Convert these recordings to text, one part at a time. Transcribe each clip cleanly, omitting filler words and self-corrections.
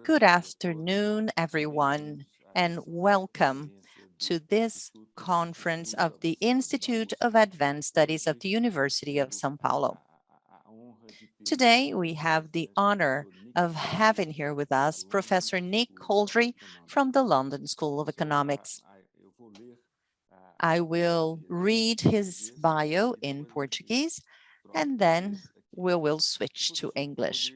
Good afternoon, everyone, and welcome to this conference of the Institute of Advanced Studies of the University of São Paulo. Today, we have the honor of having here with us Professor Nick Couldry from the London School of Economics. I will read his bio in Portuguese, and then we will switch to English.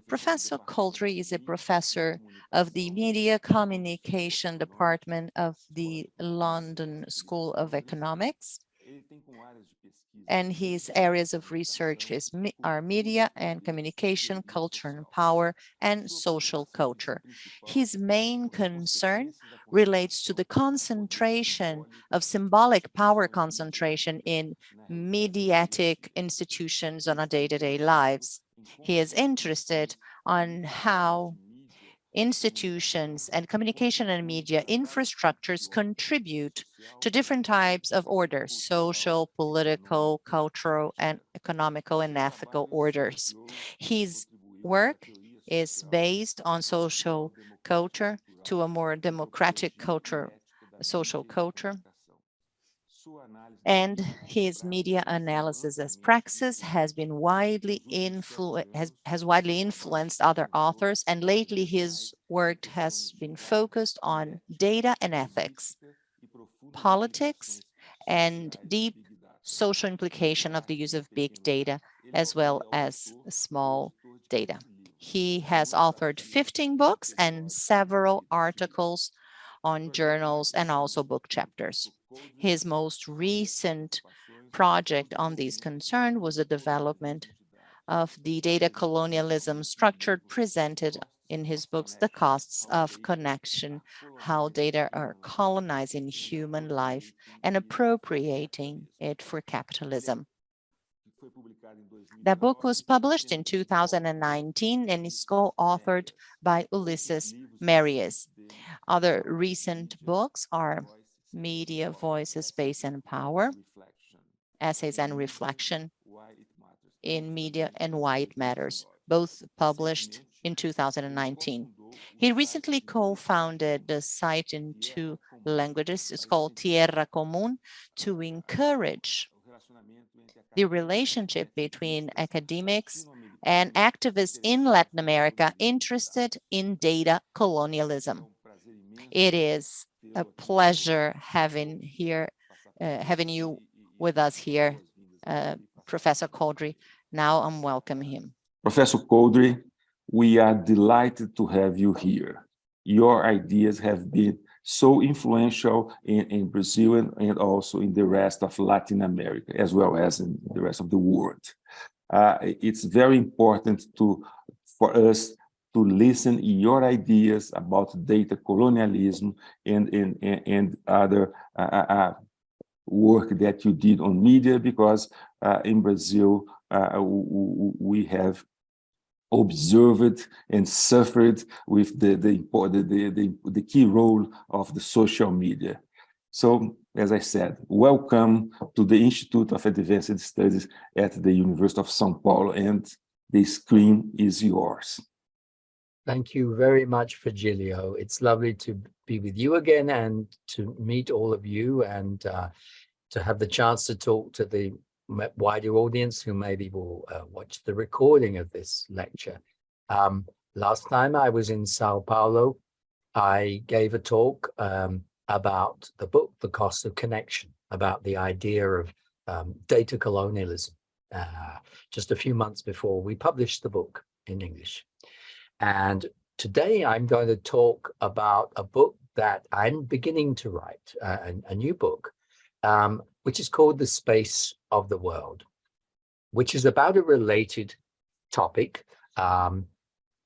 Professor Couldry is a professor of the Media Communication Department of the London School of Economics, and his areas of research are media and communication, culture and power, and social culture. His main concern relates to the concentration of symbolic power concentration in mediatic institutions on our day-to-day lives. He is interested on how institutions and communication and media infrastructures contribute to different types of orders: social, political, cultural, and economical and ethical orders. His work is based on social culture to a more democratic culture, social culture, and his media analysis as praxis has widely influenced other authors, and lately his work has been focused on data and ethics, politics, and deep social implication of the use of big data as well as small data. He has authored 15 books and several articles on journals and also book chapters. His most recent project on these concerns was the development of the data colonialism structure presented in his books, The Costs of Connection, How Data Are Colonizing Human Life and Appropriating It for Capitalism. That book was published in 2019 and is co-authored by Ulysses Marius. Other recent books are Media, Voices, Space and Power, Essays and Reflection in Media and Why It Matters, both published in 2019. He recently co-founded the site in 2 languages. It's called Tierra Común, to encourage the relationship between academics and activists in Latin America interested in data colonialism. It is a pleasure having you with us here, Professor Couldry. Now I'm welcoming him. Professor Couldry, we are delighted to have you here. Your ideas have been so influential in Brazil and also in the rest of Latin America, as well as in the rest of the world. It's very important for us to listen your ideas about data colonialism and other work that you did on media, because in Brazil we have observed and suffered with the key role of the social media. So, as I said, welcome to the Institute of Advanced Studies at the University of São Paulo, and the screen is yours. Thank you very much, Virgilio. It's lovely to be with you again and to meet all of you, and to have the chance to talk to the wider audience who maybe will watch the recording of this lecture. Last time I was in Sao Paulo, I gave a talk about the book, The Cost of Connection, about the idea of data colonialism, just a few months before we published the book in English. And today I'm going to talk about a book that I'm beginning to write, a new book, which is called The Space of the World, which is about a related topic, and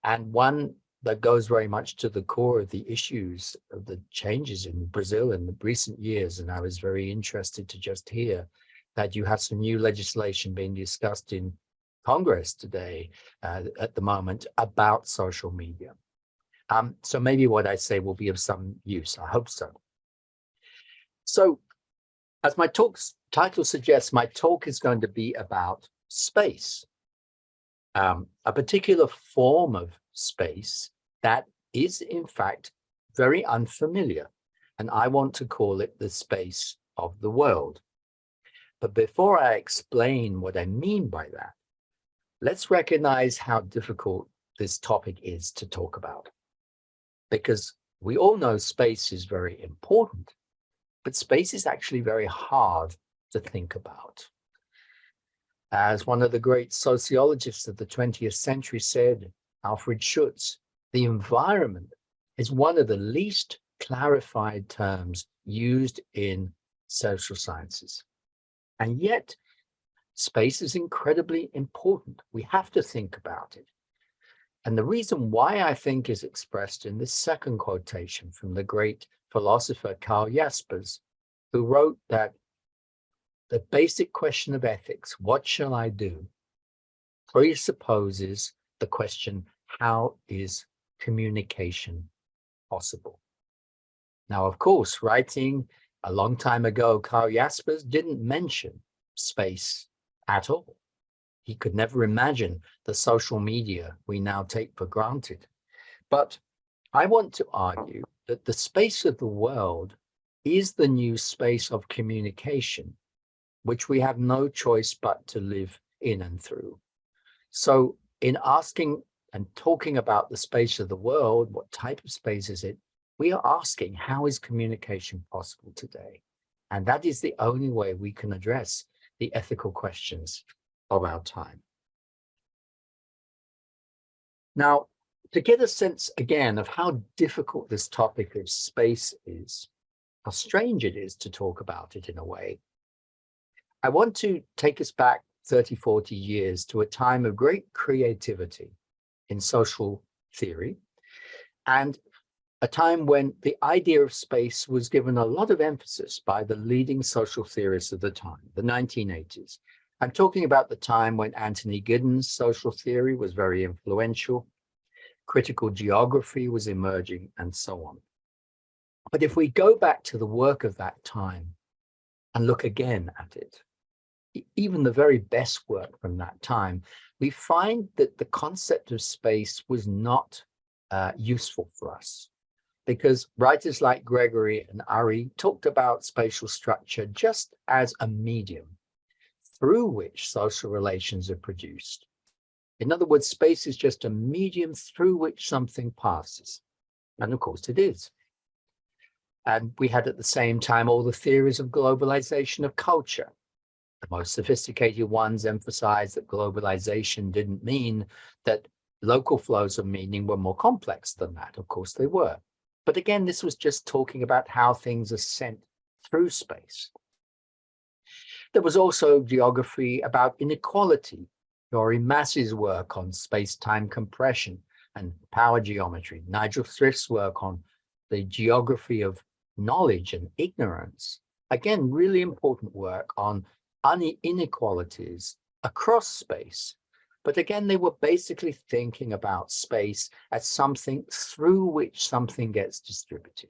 one that goes very much to the core of the issues of the changes in Brazil in the recent years. And I was very interested to just hear that you have some new legislation being discussed in Congress today at the moment about social media. So maybe what I say will be of some use. I hope so. So as my talk's title suggests, my talk is going to be about space. a particular form of space that is, in fact, very unfamiliar. And I want to call it the space of the world. But before I explain what I mean by that, let's recognize how difficult this topic is to talk about. Because we all know space is very important, but space is actually very hard to think about. As one of the great sociologists of the 20th century said, Alfred Schutz, the environment is one of the least clarified terms used in social sciences. And yet, space is incredibly important. We have to think about it. And the reason why I think is expressed in this second quotation from the great philosopher Karl Jaspers, who wrote that the basic question of ethics, what shall I do, presupposes the question, how is communication possible? Now, of course, writing a long time ago, Karl Jaspers didn't mention space at all. He could never imagine the social media we now take for granted. But I want to argue that the space of the world is the new space of communication, which we have no choice but to live in and through. So in asking and talking about the space of the world, what type of space is it? We are asking, how is communication possible today? And that is the only way we can address the ethical questions of our time. Now, to get a sense again of how difficult this topic of space is, how strange it is to talk about it in a way, I want to take us back 30, 40 years to a time of great creativity in social theory, and a time when the idea of space was given a lot of emphasis by the leading social theorists of the time, the 1980s. I'm talking about the time when Anthony Giddens' social theory was very influential, critical geography was emerging, and so on. But if we go back to the work of that time and look again at it, even the very best work from that time, we find that the concept of space was not useful for us, because writers like Gregory and Ari talked about spatial structure just as a medium through which social relations are produced. In other words, space is just a medium through which something passes. And of course it is. And we had at the same time all the theories of globalization of culture. The most sophisticated ones emphasized that globalization didn't mean that local flows of meaning were more complex than that. Of course they were. But again, this was just talking about how things are sent through space. There was also geography about inequality. Dory Massey's work on space-time compression and power geometry. Nigel Thrift's work on the geography of knowledge and ignorance. Again, really important work on inequalities across space. But again, they were basically thinking about space as something through which something gets distributed,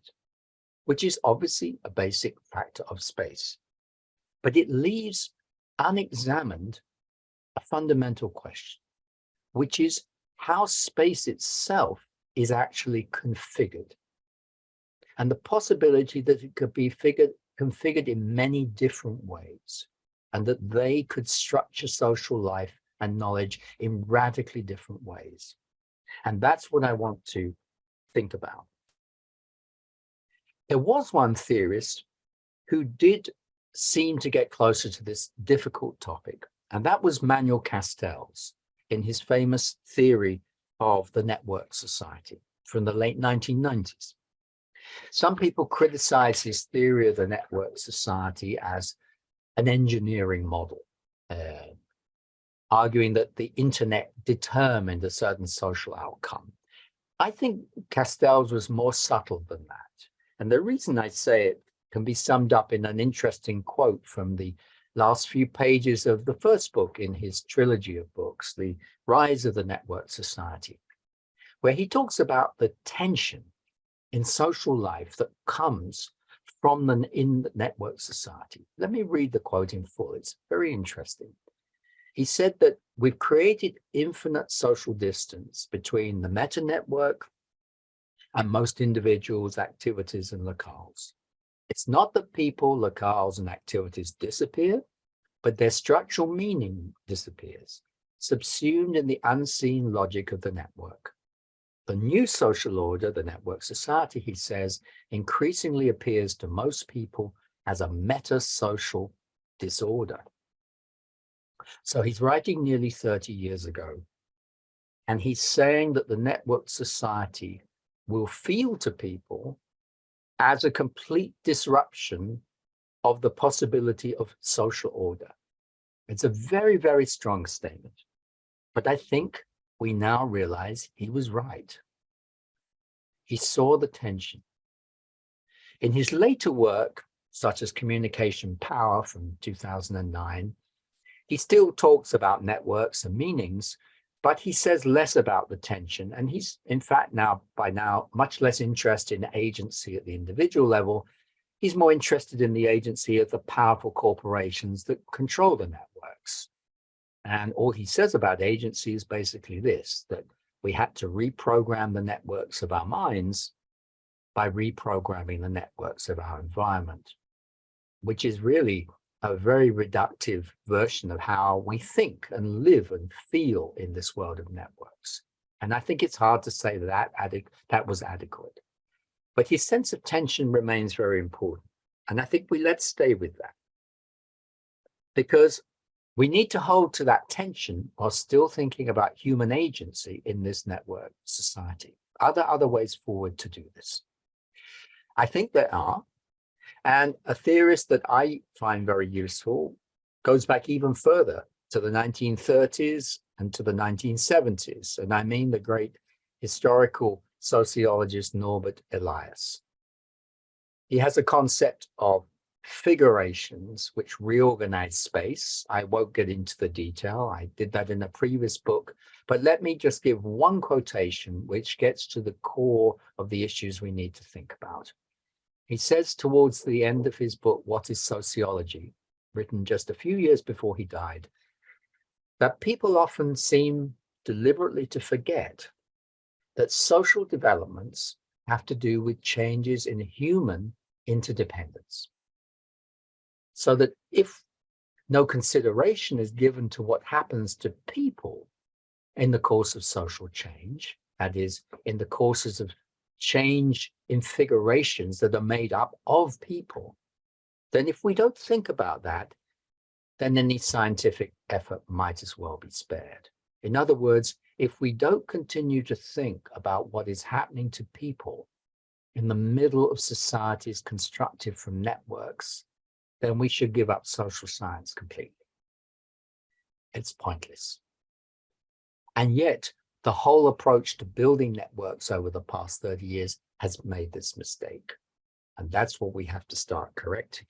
which is obviously a basic factor of space. But it leaves unexamined a fundamental question, which is how space itself is actually configured, and the possibility that it could be configured in many different ways, and that they could structure social life and knowledge in radically different ways. And that's what I want to think about. There was one theorist who did seem to get closer to this difficult topic, and that was Manuel Castells in his famous theory of the network society from the late 1990s. Some people criticize his theory of the network society as an engineering model, arguing that the internet determined a certain social outcome. I think Castells was more subtle than that. And the reason I say it can be summed up in an interesting quote from the last few pages of the first book in his trilogy of books, The Rise of the Network Society, where he talks about the tension in social life that comes from in the network society. Let me read the quote in full. It's very interesting. He said that we've created infinite social distance between the meta network and most individuals, activities, and locales. It's not that people, locales, and activities disappear, but their structural meaning disappears, subsumed in the unseen logic of the network. The new social order, the network society, he says, increasingly appears to most people as a meta-social disorder. So he's writing nearly 30 years ago, and he's saying that the network society will feel to people as a complete disruption of the possibility of social order. It's a very, very strong statement, but I think we now realize he was right. He saw the tension. In his later work, such as Communication Power from 2009, he still talks about networks and meanings, but he says less about the tension. And he's, in fact, by now, much less interested in agency at the individual level. He's more interested in the agency of the powerful corporations that control the networks. And all he says about agency is basically this, that we had to reprogram the networks of our minds by reprogramming the networks of our environment, which is really a very reductive version of how we think and live and feel in this world of networks. And I think it's hard to say that was adequate. But his sense of tension remains very important. And I think let's stay with that. Because we need to hold to that tension while still thinking about human agency in this network society. Are there other ways forward to do this? I think there are. And a theorist that I find very useful goes back even further to the 1930s and to the 1970s. And I mean the great historical sociologist Norbert Elias. He has a concept of figurations which reorganize space. I won't get into the detail. I did that in a previous book, but let me just give one quotation which gets to the core of the issues we need to think about. He says towards the end of his book, What is Sociology?, written just a few years before he died, that people often seem deliberately to forget that social developments have to do with changes in human interdependence. So that if no consideration is given to what happens to people in the course of social change, that is, in the courses of change in figurations that are made up of people, then if we don't think about that, then any scientific effort might as well be spared. In other words, if we don't continue to think about what is happening to people in the middle of societies constructed from networks, then we should give up social science completely. It's pointless. And yet, the whole approach to building networks over the past 30 years has made this mistake. And that's what we have to start correcting.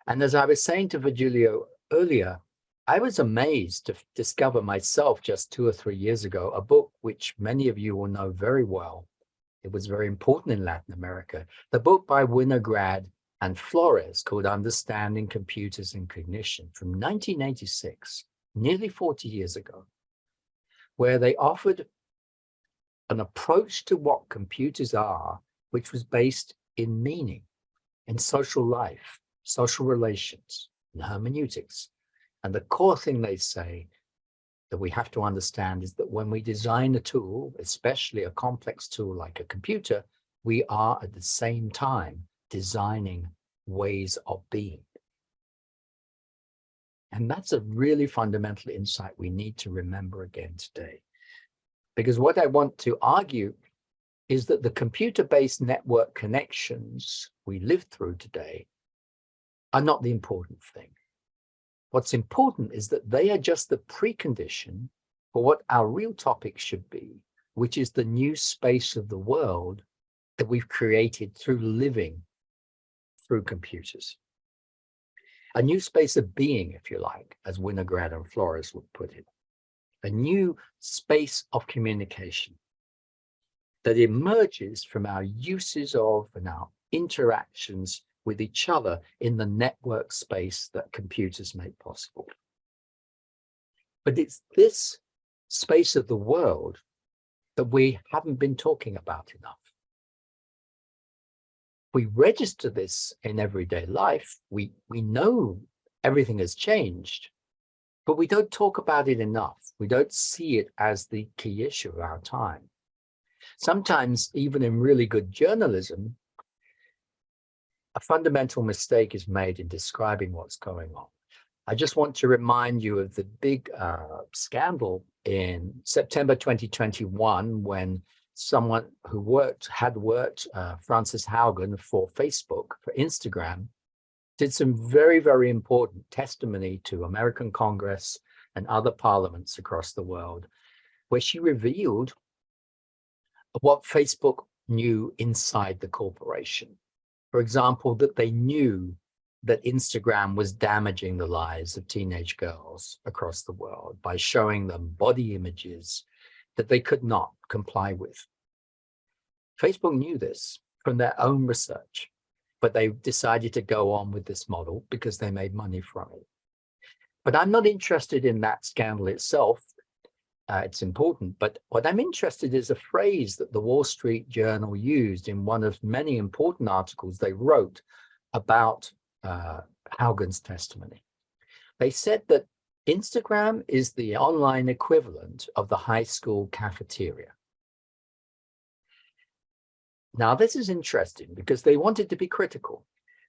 And as I was saying to Virgilio earlier, I was amazed to discover myself just 2 or 3 years ago, a book which many of you will know very well. It was very important in Latin America. The book by Winograd and Flores called Understanding Computers and Cognition from 1986, nearly 40 years ago, where they offered an approach to what computers are, which was based in meaning, in social life, social relations, and hermeneutics. And the core thing they say that we have to understand is that when we design a tool, especially a complex tool like a computer, we are at the same time designing ways of being. And that's a really fundamental insight we need to remember again today. Because what I want to argue is that the computer-based network connections we live through today are not the important thing. What's important is that they are just the precondition for what our real topic should be, which is the new space of the world that we've created through living through computers. A new space of being, if you like, as Winograd and Flores would put it. A new space of communication that emerges from our uses of and our interactions with each other in the network space that computers make possible. But it's this space of the world that we haven't been talking about enough. We register this in everyday life. We know everything has changed, but we don't talk about it enough. We don't see it as the key issue of our time. Sometimes, even in really good journalism, a fundamental mistake is made in describing what's going on. I just want to remind you of the big scandal in September 2021 when someone who had worked, Frances Haugen, for Facebook, for Instagram, did some very, very important testimony to American Congress and other parliaments across the world, where she revealed what Facebook knew inside the corporation. For example, that they knew that Instagram was damaging the lives of teenage girls across the world by showing them body images that they could not comply with. Facebook knew this from their own research, but they decided to go on with this model because they made money from it. But I'm not interested in that scandal itself. It's important, but what I'm interested in is a phrase that the Wall Street Journal used in one of many important articles they wrote about Haugen's testimony. They said that Instagram is the online equivalent of the high school cafeteria. Now, this is interesting because they wanted to be critical,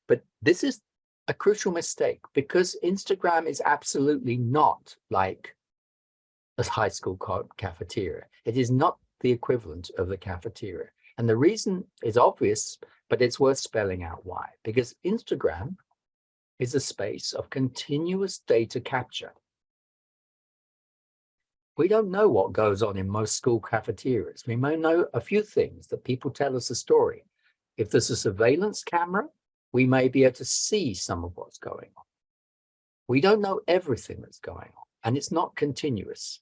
but this is a crucial mistake because Instagram is absolutely not like a high school cafeteria. It is not the equivalent of the cafeteria. And the reason is obvious, but it's worth spelling out why. Because Instagram is a space of continuous data capture. We don't know what goes on in most school cafeterias. We may know a few things that people tell us a story. If there's a surveillance camera, we may be able to see some of what's going on. We don't know everything that's going on, and it's not continuous.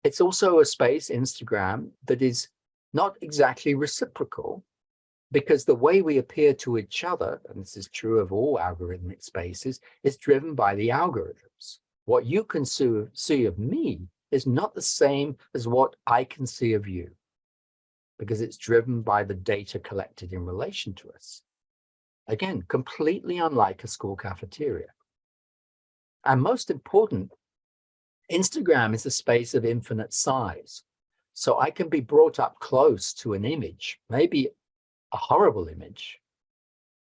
It's also a space, Instagram, that is not exactly reciprocal, because the way we appear to each other, and this is true of all algorithmic spaces, is driven by the algorithms. What you can see of me is not the same as what I can see of you, because it's driven by the data collected in relation to us. Again, completely unlike a school cafeteria. And most important, Instagram is a space of infinite size. So I can be brought up close to an image, maybe a horrible image,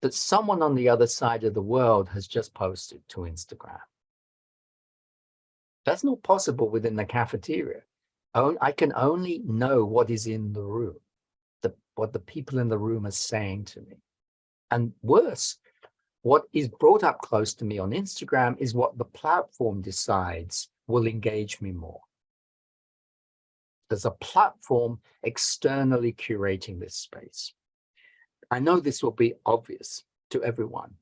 that someone on the other side of the world has just posted to Instagram. That's not possible within the cafeteria. I can only know what is in the room, what the people in the room are saying to me. And worse, what is brought up close to me on Instagram is what the platform decides will engage me more. There's a platform externally curating this space. I know this will be obvious to everyone,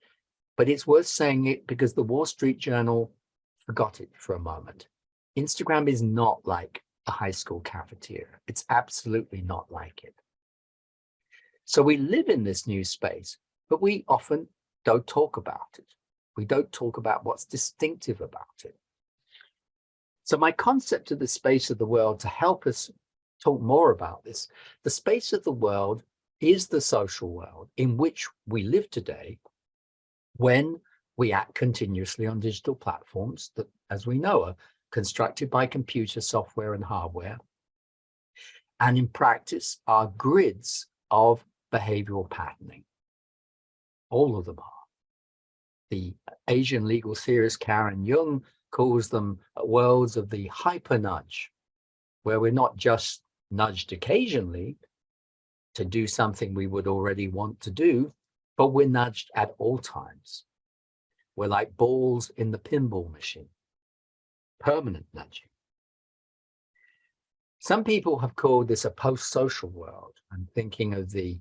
but it's worth saying it because the Wall Street Journal forgot it for a moment. Instagram is not like a high school cafeteria. It's absolutely not like it. So we live in this new space, but we often don't talk about it. We don't talk about what's distinctive about it. So my concept of the space of the world, to help us talk more about this, the space of the world is the social world in which we live today when we act continuously on digital platforms that, as we know, are constructed by computer software and hardware, and in practice are grids of behavioral patterning. All of them are. The Asian legal theorist Karen Jung calls them worlds of the hyper nudge, where we're not just nudged occasionally to do something we would already want to do, but we're nudged at all times. We're like balls in the pinball machine, permanent nudging. Some people have called this a post-social world. I'm thinking of the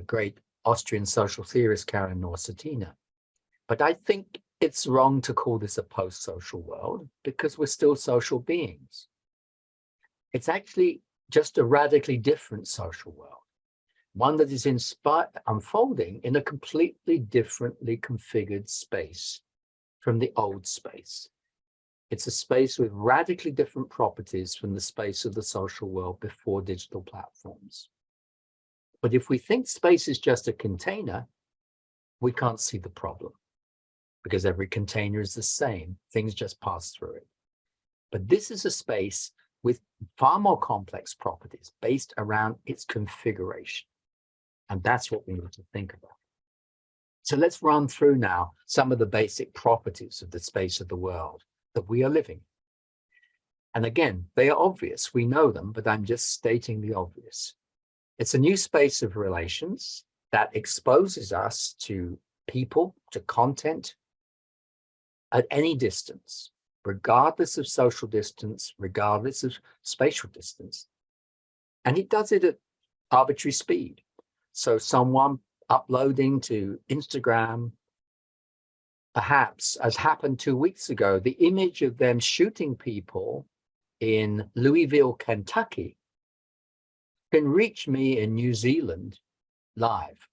great Austrian social theorist Karen Norsetina. But I think it's wrong to call this a post-social world because we're still social beings. It's actually just a radically different social world, one that is unfolding in a completely differently configured space from the old space. It's a space with radically different properties from the space of the social world before digital platforms. But if we think space is just a container, we can't see the problem because every container is the same. Things just pass through it. But this is a space with far more complex properties based around its configuration. And that's what we need to think about. So let's run through now some of the basic properties of the space of the world that we are living. And again, they are obvious. We know them, but I'm just stating the obvious. It's a new space of relations that exposes us to people, to content at any distance, regardless of social distance, regardless of spatial distance. And it does it at arbitrary speed. So someone uploading to Instagram, perhaps, as happened 2 weeks ago, the image of them shooting people in Louisville, Kentucky, can reach me in New Zealand live.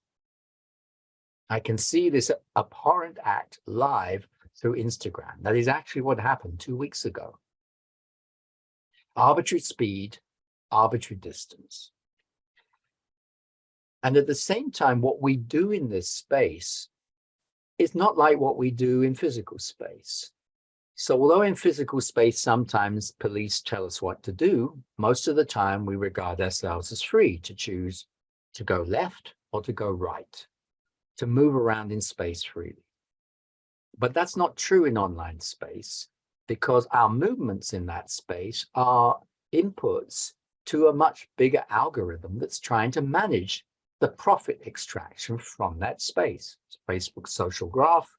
I can see this abhorrent act live through Instagram. That is actually what happened 2 weeks ago. Arbitrary speed, arbitrary distance. And at the same time, what we do in this space is not like what we do in physical space. So although in physical space, sometimes police tell us what to do, most of the time we regard ourselves as free to choose to go left or to go right, to move around in space freely. But that's not true in online space because our movements in that space are inputs to a much bigger algorithm that's trying to manage the profit extraction from that space. It's Facebook's social graph,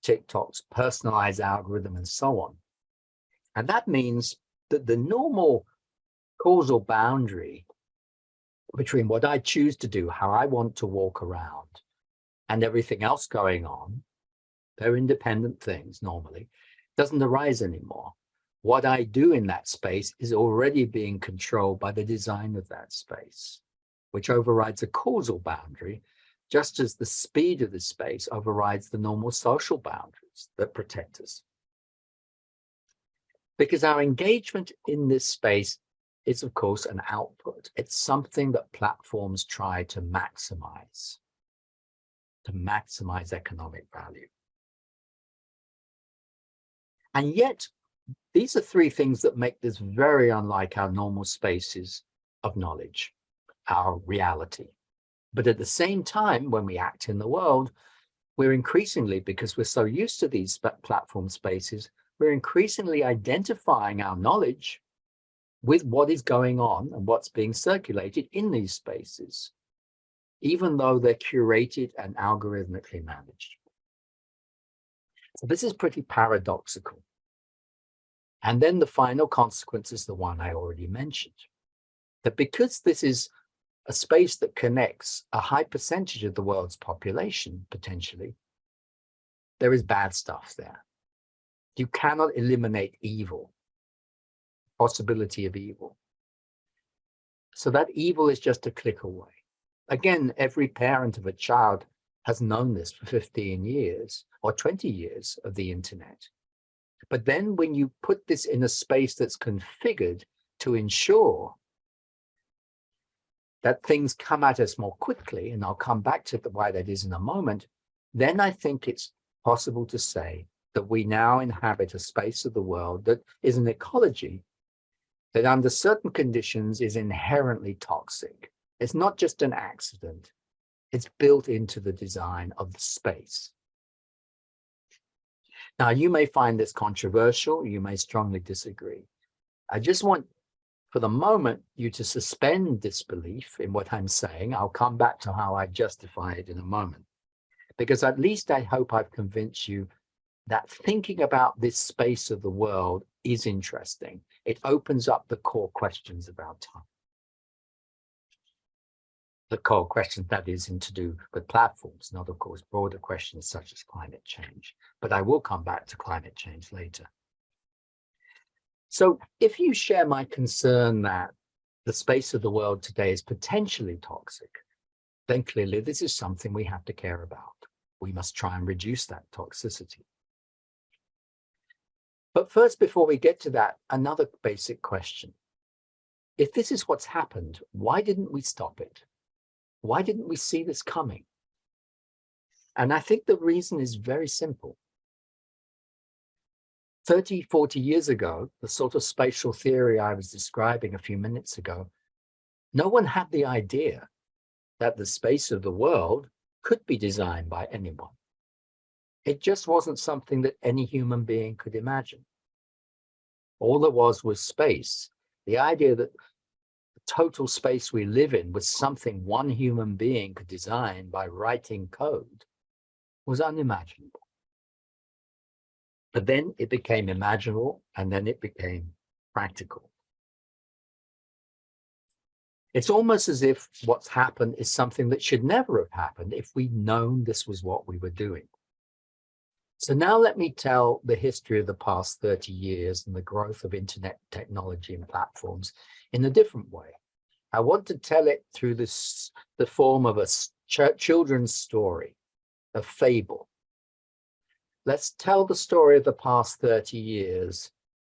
TikTok's personalized algorithm, and so on. And that means that the normal causal boundary between what I choose to do, how I want to walk around, and everything else going on, they're independent things normally, doesn't arise anymore. What I do in that space is already being controlled by the design of that space, which overrides a causal boundary, just as the speed of the space overrides the normal social boundaries that protect us. Because our engagement in this space is, of course, an output. It's something that platforms try to maximize economic value. And yet, these are three things that make this very unlike our normal spaces of knowledge, our reality. But at the same time, when we act in the world, we're increasingly, because we're so used to these platform spaces, we're increasingly identifying our knowledge with what is going on and what's being circulated in these spaces, even though they're curated and algorithmically managed. So this is pretty paradoxical. And then the final consequence is the one I already mentioned, that because this is a space that connects a high percentage of the world's population, potentially, there is bad stuff there. You cannot eliminate evil, possibility of evil. So that evil is just a click away. Again, every parent of a child has known this for 15 years or 20 years of the internet. But then when you put this in a space that's configured to ensure that things come at us more quickly, and I'll come back to why that is in a moment, then I think it's possible to say that we now inhabit a space of the world that is an ecology that under certain conditions is inherently toxic. It's not just an accident. It's built into the design of the space. Now, you may find this controversial. You may strongly disagree. I just want, for the moment, you to suspend disbelief in what I'm saying. I'll come back to how I justify it in a moment, because at least I hope I've convinced you that thinking about this space of the world is interesting. It opens up the core questions about time. The core questions that is to do with platforms, not of course broader questions such as climate change. But I will come back to climate change later. So if you share my concern that the space of the world today is potentially toxic, then clearly this is something we have to care about. We must try and reduce that toxicity. But first, before we get to that, another basic question. If this is what's happened, why didn't we stop it? Why didn't we see this coming? And I think the reason is very simple. 30, 40 years ago, the sort of spatial theory I was describing a few minutes ago, no one had the idea that the space of the world could be designed by anyone. It just wasn't something that any human being could imagine. All there was space. The idea that the total space we live in was something one human being could design by writing code was unimaginable. But then it became imaginable, and then it became practical. It's almost as if what's happened is something that should never have happened if we'd known this was what we were doing. So now let me tell the history of the past 30 years and the growth of internet technology and platforms in a different way. I want to tell it through the form of a children's story, a fable. Let's tell the story of the past 30 years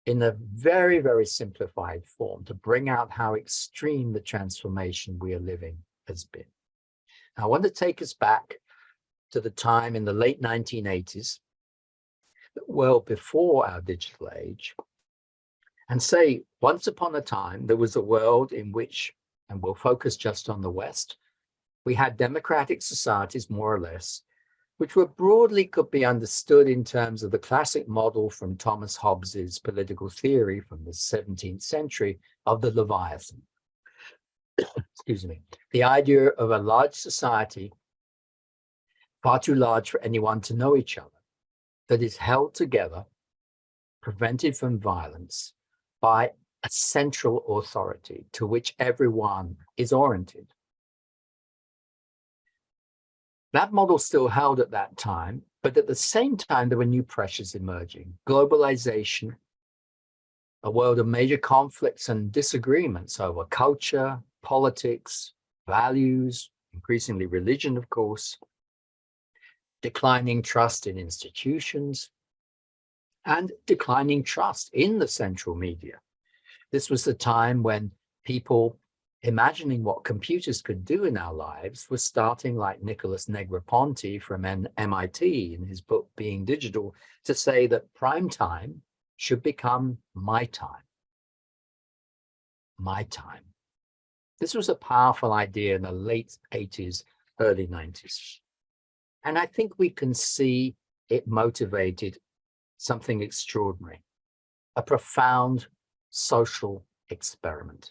in a very, very simplified form to bring out how extreme the transformation we are living has been. Now, I want to take us back to the time in the late 1980s, well before our digital age, and say, once upon a time, there was a world in which, and we'll focus just on the West, we had democratic societies, more or less, which were broadly could be understood in terms of the classic model from Thomas Hobbes's political theory from the 17th century of the Leviathan. Excuse me. The idea of a large society, far too large for anyone to know each other, that is held together, prevented from violence by a central authority to which everyone is oriented. That model still held at that time, but at the same time, there were new pressures emerging. Globalization, a world of major conflicts and disagreements over culture, politics, values, increasingly religion, of course, declining trust in institutions, and declining trust in the central media. This was the time when people imagining what computers could do in our lives was starting, like Nicholas Negroponte from MIT in his book, Being Digital, to say that prime time should become my time. My time. This was a powerful idea in the late 80s, early 90s. And I think we can see it motivated something extraordinary, a profound social experiment,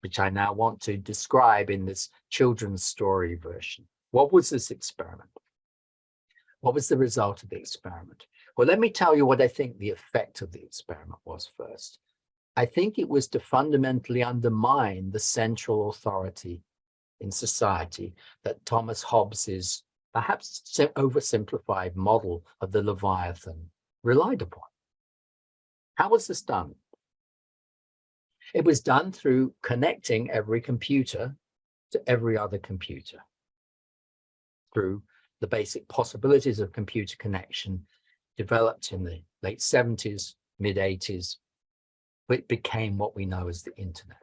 which I now want to describe in this children's story version. What was this experiment? What was the result of the experiment? Well, let me tell you what I think the effect of the experiment was first. I think it was to fundamentally undermine the central authority in society that Thomas Hobbes's perhaps oversimplified model of the Leviathan relied upon. How was this done? It was done through connecting every computer to every other computer, through the basic possibilities of computer connection developed in the late 70s, mid 80s. It became what we know as the internet.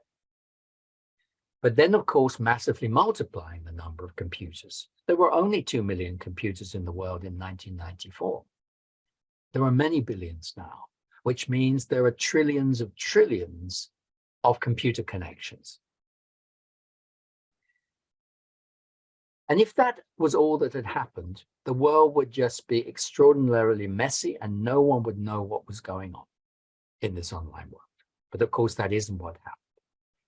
But then, of course, massively multiplying the number of computers. There were only 2 million computers in the world in 1994. There are many billions now, which means there are trillions of computer connections. And if that was all that had happened, the world would just be extraordinarily messy and no one would know what was going on in this online world. But of course, that isn't what happened,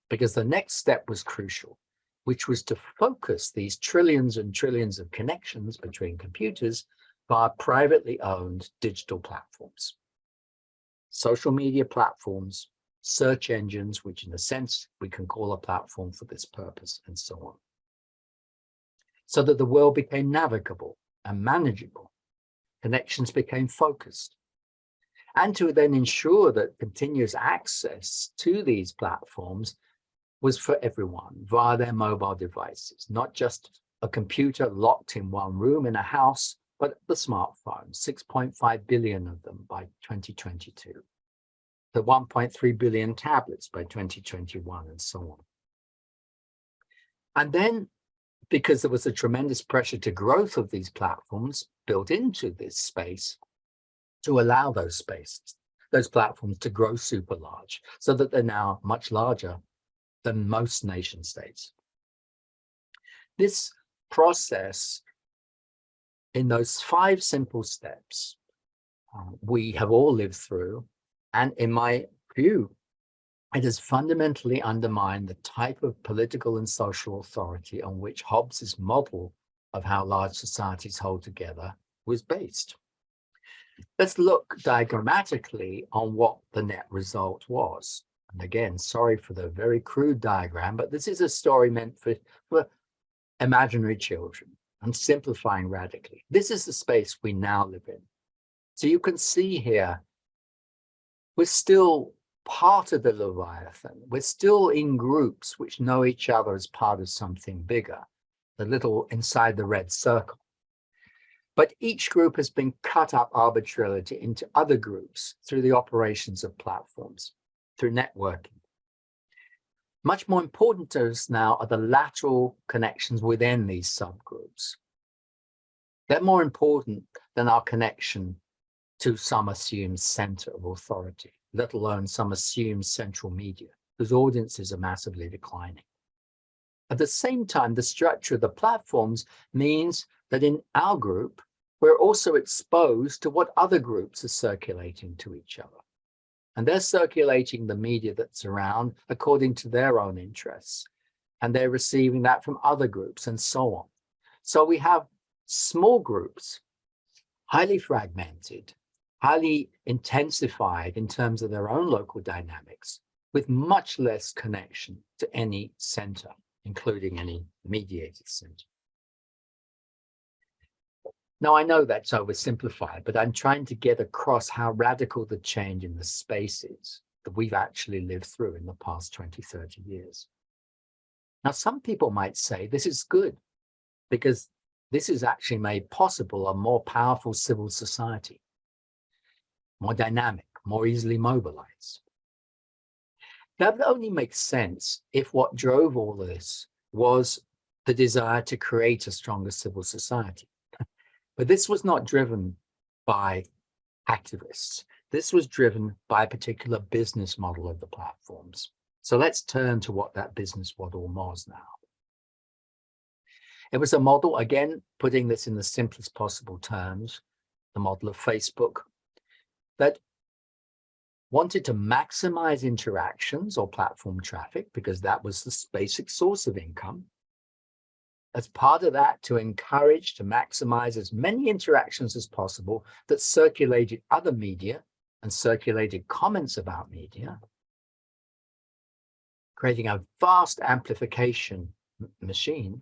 because the next step was crucial, which was to focus these trillions and trillions of connections between computers via privately owned digital platforms, social media platforms, search engines, which in a sense we can call a platform for this purpose, and so on. So that the world became navigable and manageable. Connections became focused. And to then ensure that continuous access to these platforms was for everyone via their mobile devices, not just a computer locked in one room in a house but the smartphones, 6.5 billion of them by 2022, the 1.3 billion tablets by 2021, and so on. And then, because there was a tremendous pressure to growth of these platforms built into this space to allow those platforms to grow super large, so that they're now much larger than most nation states. This process, in those 5 simple steps, we have all lived through, and in my view, it has fundamentally undermined the type of political and social authority on which Hobbes's model of how large societies hold together was based. Let's look diagrammatically on what the net result was. And again, sorry for the very crude diagram, but this is a story meant for imaginary children. I'm simplifying radically. This is the space we now live in. So you can see here, we're still part of the Leviathan. We're still in groups which know each other as part of something bigger, the little inside the red circle. But each group has been cut up arbitrarily into other groups through the operations of platforms, through networking. Much more important to us now are the lateral connections within these subgroups. They're more important than our connection to some assumed center of authority, let alone some assumed central media, whose audiences are massively declining. At the same time, the structure of the platforms means that in our group, we're also exposed to what other groups are circulating to each other. And they're circulating the media that's around according to their own interests. And they're receiving that from other groups and so on. So we have small groups, highly fragmented, highly intensified in terms of their own local dynamics, with much less connection to any center, including any mediated center. Now, I know that's oversimplified, but I'm trying to get across how radical the change in the space is that we've actually lived through in the past 20, 30 years. Now, some people might say this is good because this has actually made possible a more powerful civil society, more dynamic, more easily mobilized. That only makes sense if what drove all of this was the desire to create a stronger civil society. But this was not driven by activists. This was driven by a particular business model of the platforms. So let's turn to what that business model was now. It was a model, again, putting this in the simplest possible terms, the model of Facebook, that wanted to maximize interactions or platform traffic because that was the basic source of income. As part of that, to encourage, to maximize as many interactions as possible that circulated other media and circulated comments about media, creating a vast amplification machine.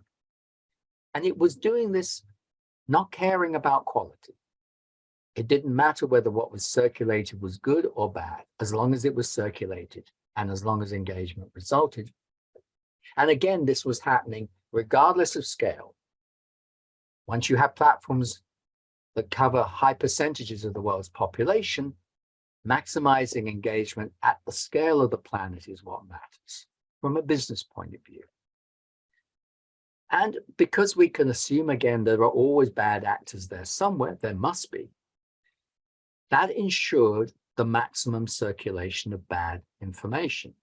And it was doing this not caring about quality. It didn't matter whether what was circulated was good or bad, as long as it was circulated and as long as engagement resulted. And again, this was happening regardless of scale. Once you have platforms that cover high percentages of the world's population, maximizing engagement at the scale of the planet is what matters from a business point of view. And because we can assume, again, there are always bad actors there somewhere, there must be, that ensured the maximum circulation of bad information.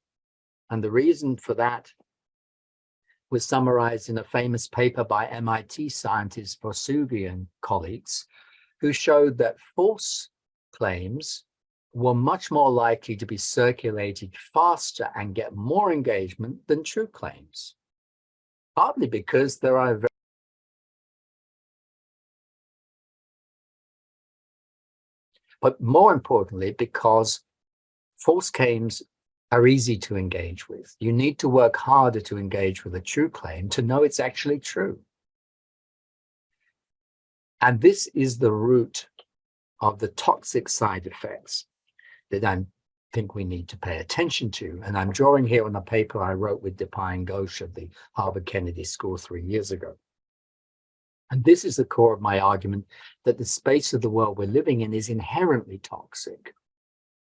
And the reason for that was summarized in a famous paper by MIT scientist Vesuvi and colleagues, who showed that false claims were much more likely to be circulated faster and get more engagement than true claims, partly because there are but more importantly, because false claims are easy to engage with. You need to work harder to engage with a true claim to know it's actually true. And this is the root of the toxic side effects that I think we need to pay attention to. And I'm drawing here on a paper I wrote with Deepa and Ghosh at the Harvard Kennedy School 3 years ago. And this is the core of my argument, that the space of the world we're living in is inherently toxic.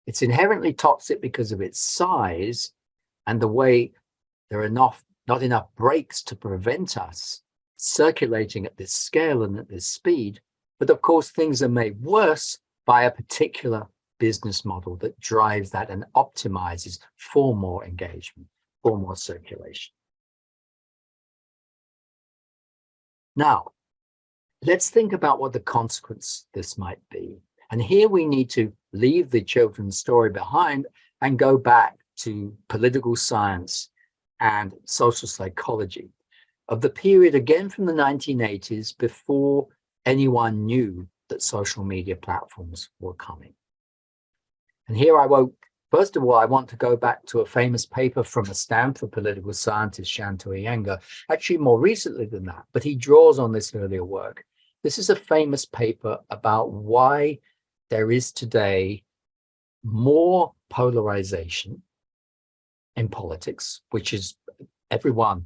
It's inherently toxic because of its size and the way there are not enough brakes to prevent us circulating at this scale and at this speed. But of course, things are made worse by a particular business model that drives that and optimizes for more engagement, for more circulation. Now, let's think about what the consequence this might be. And here we need to leave the children's story behind and go back to political science and social psychology of the period, again from the 1980s, before anyone knew that social media platforms were coming. And here first of all, I want to go back to a famous paper from a Stanford political scientist, Shanto Iyengar, actually more recently than that, but he draws on this earlier work. This is a famous paper about why there is today more polarization in politics, which is everyone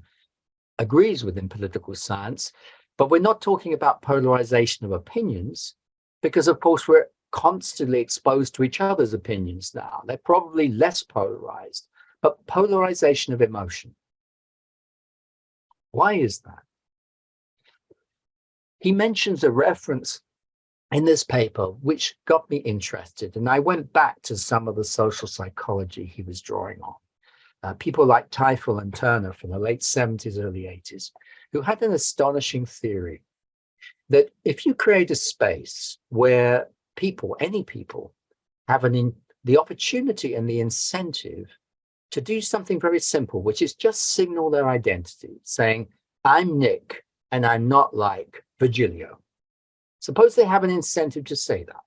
agrees with in political science, but we're not talking about polarization of opinions, because of course we're constantly exposed to each other's opinions now. They're probably less polarized, but polarization of emotion. Why is that? He mentions a reference in this paper which got me interested, and I went back to some of the social psychology he was drawing on. People like Teifel and Turner from the late 70s, early 80s, who had an astonishing theory that if you create a space where people, any people, have the opportunity and the incentive to do something very simple, which is just signal their identity, saying, I'm Nick and I'm not like Virgilio. Suppose they have an incentive to say that.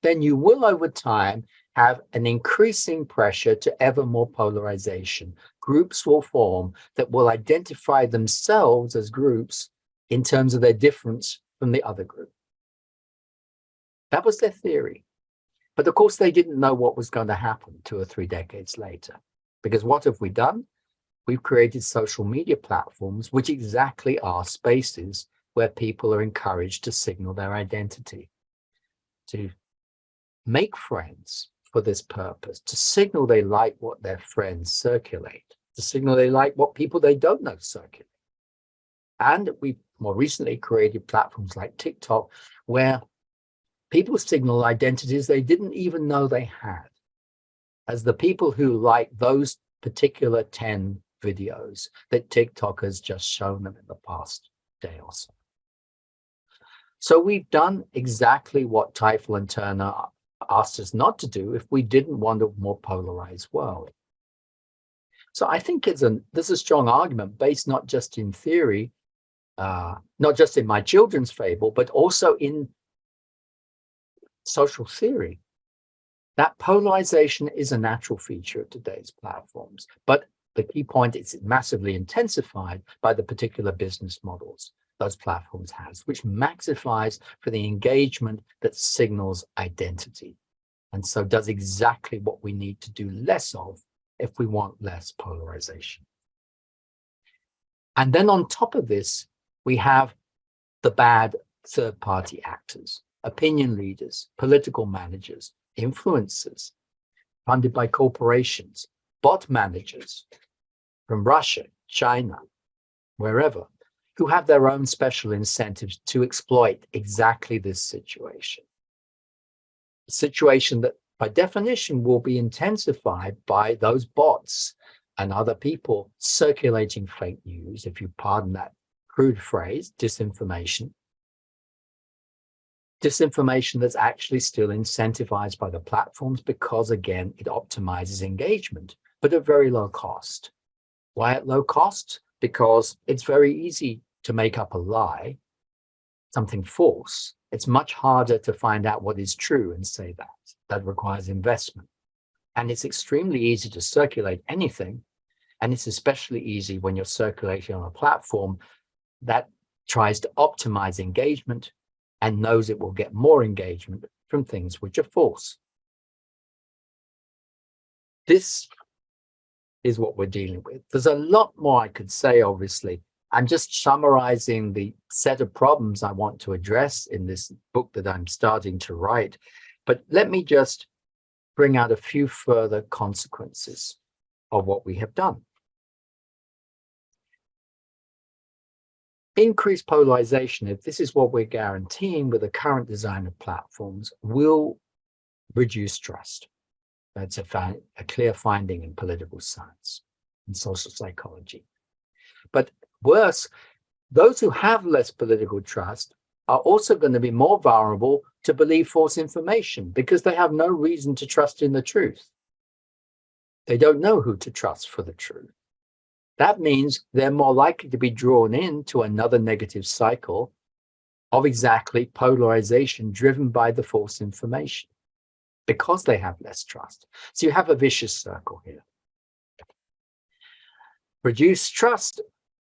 Then you will, over time, have an increasing pressure to ever more polarization. Groups will form that will identify themselves as groups in terms of their difference from the other group. That was their theory. But of course, they didn't know what was going to happen 2 or 3 decades later. Because what have we done? We've created social media platforms, which exactly are spaces where people are encouraged to signal their identity, to make friends for this purpose, to signal they like what their friends circulate, to signal they like what people they don't know circulate. And we more recently created platforms like TikTok, where people signal identities they didn't even know they had, as the people who like those particular 10 videos that TikTok has just shown them in the past day or so. So we've done exactly what Teifel and Turner asked us not to do if we didn't want a more polarized world. So I think there's a strong argument based not just in theory, not just in my children's fable, but also in social theory, that polarization is a natural feature of today's platforms. But the key point is it's massively intensified by the particular business models those platforms has, which maxifies for the engagement that signals identity. And so does exactly what we need to do less of if we want less polarization. And then on top of this, we have the bad third-party actors, opinion leaders, political managers, influencers, funded by corporations, bot managers from Russia, China, wherever, who have their own special incentives to exploit exactly this situation. A situation that by definition will be intensified by those bots and other people circulating fake news, if you pardon that crude phrase, disinformation. Disinformation that's actually still incentivized by the platforms because, again, it optimizes engagement, but at very low cost. Why at low cost? Because it's very easy to make up a lie, something false. It's much harder to find out what is true and say that. That requires investment. And it's extremely easy to circulate anything. And it's especially easy when you're circulating on a platform that tries to optimize engagement and knows it will get more engagement from things which are false. This is what we're dealing with. There's a lot more I could say, obviously, I'm just summarizing the set of problems I want to address in this book that I'm starting to write. But let me just bring out a few further consequences of what we have done. Increased polarization, if this is what we're guaranteeing with the current design of platforms, will reduce trust. That's a clear finding in political science and social psychology. But worse, those who have less political trust are also going to be more vulnerable to believe false information because they have no reason to trust in the truth. They don't know who to trust for the truth. That means they're more likely to be drawn into another negative cycle of exactly polarization driven by the false information because they have less trust. So you have a vicious circle here. Reduced trust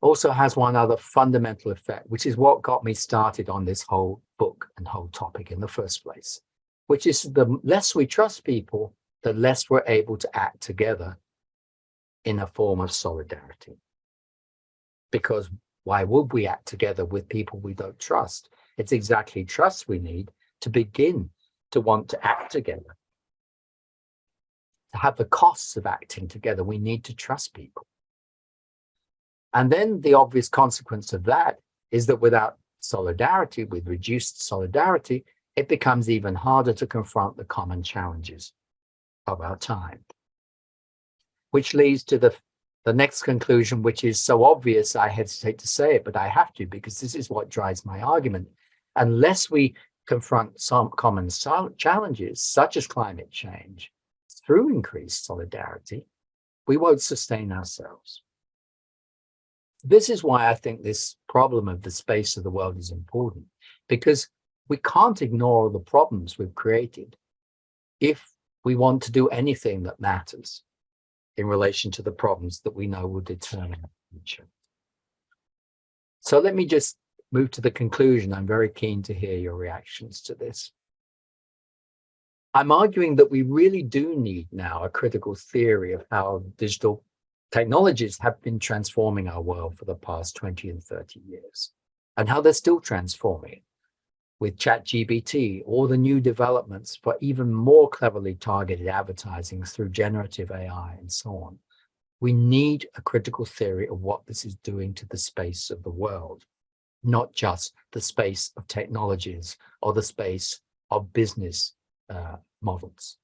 also has one other fundamental effect, which is what got me started on this whole book and whole topic in the first place, which is the less we trust people, the less we're able to act together in a form of solidarity. Because why would we act together with people we don't trust? It's exactly trust we need to begin to want to act together. To have the costs of acting together, we need to trust people. And then the obvious consequence of that is that without solidarity, with reduced solidarity, it becomes even harder to confront the common challenges of our time. Which leads to the next conclusion, which is so obvious, I hesitate to say it, but I have to, because this is what drives my argument. Unless we confront some common challenges, such as climate change, through increased solidarity, we won't sustain ourselves. This is why I think this problem of the space of the world is important, because we can't ignore the problems we've created if we want to do anything that matters in relation to the problems that we know will determine the future. So let me just move to the conclusion. I'm very keen to hear your reactions to this. I'm arguing that we really do need now a critical theory of how digital technologies have been transforming our world for the past 20 and 30 years, and how they're still transforming it with ChatGPT, or the new developments for even more cleverly targeted advertising through generative AI and so on. We need a critical theory of what this is doing to the space of the world, not just the space of technologies or the space of business models.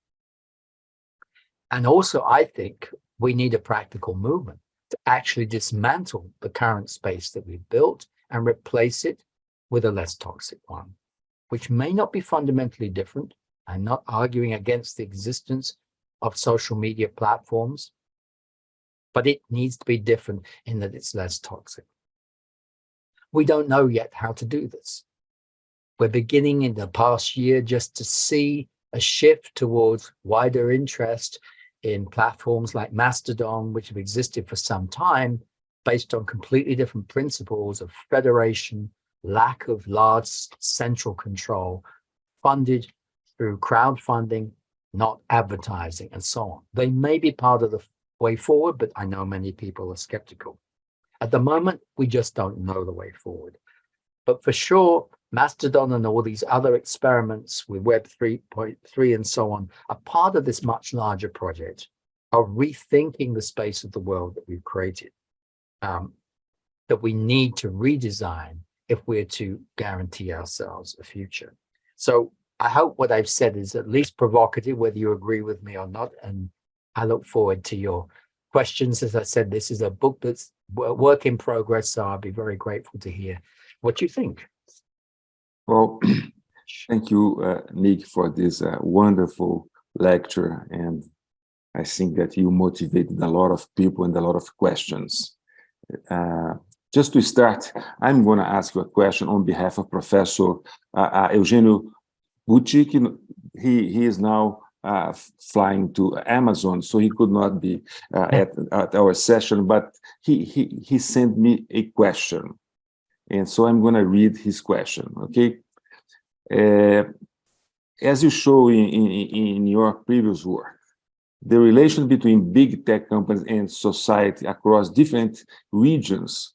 And also, I think we need a practical movement to actually dismantle the current space that we've built and replace it with a less toxic one, which may not be fundamentally different. I'm not arguing against the existence of social media platforms, but it needs to be different in that it's less toxic. We don't know yet how to do this. We're beginning in the past year just to see a shift towards wider interest in platforms like Mastodon, which have existed for some time, based on completely different principles of federation, lack of large central control, funded through crowdfunding, not advertising, and so on. They may be part of the way forward, but I know many people are skeptical. At the moment, we just don't know the way forward. But for sure, Mastodon and all these other experiments with Web 3.3 and so on are part of this much larger project of rethinking the space of the world that we've created, that we need to redesign if we're to guarantee ourselves a future. So I hope what I've said is at least provocative, whether you agree with me or not, and I look forward to your questions. As I said, this is a book that's work in progress, so I'll be very grateful to hear what you think. Well, thank you, Nick, for this wonderful lecture. And I think that you motivated a lot of people and a lot of questions. Just to start, I'm going to ask you a question on behalf of Professor Eugenio Bucci. He is now flying to Amazon, so he could not be at our session, but he sent me a question. And so I'm going to read his question, okay? As you show in your previous work, the relation between big tech companies and society across different regions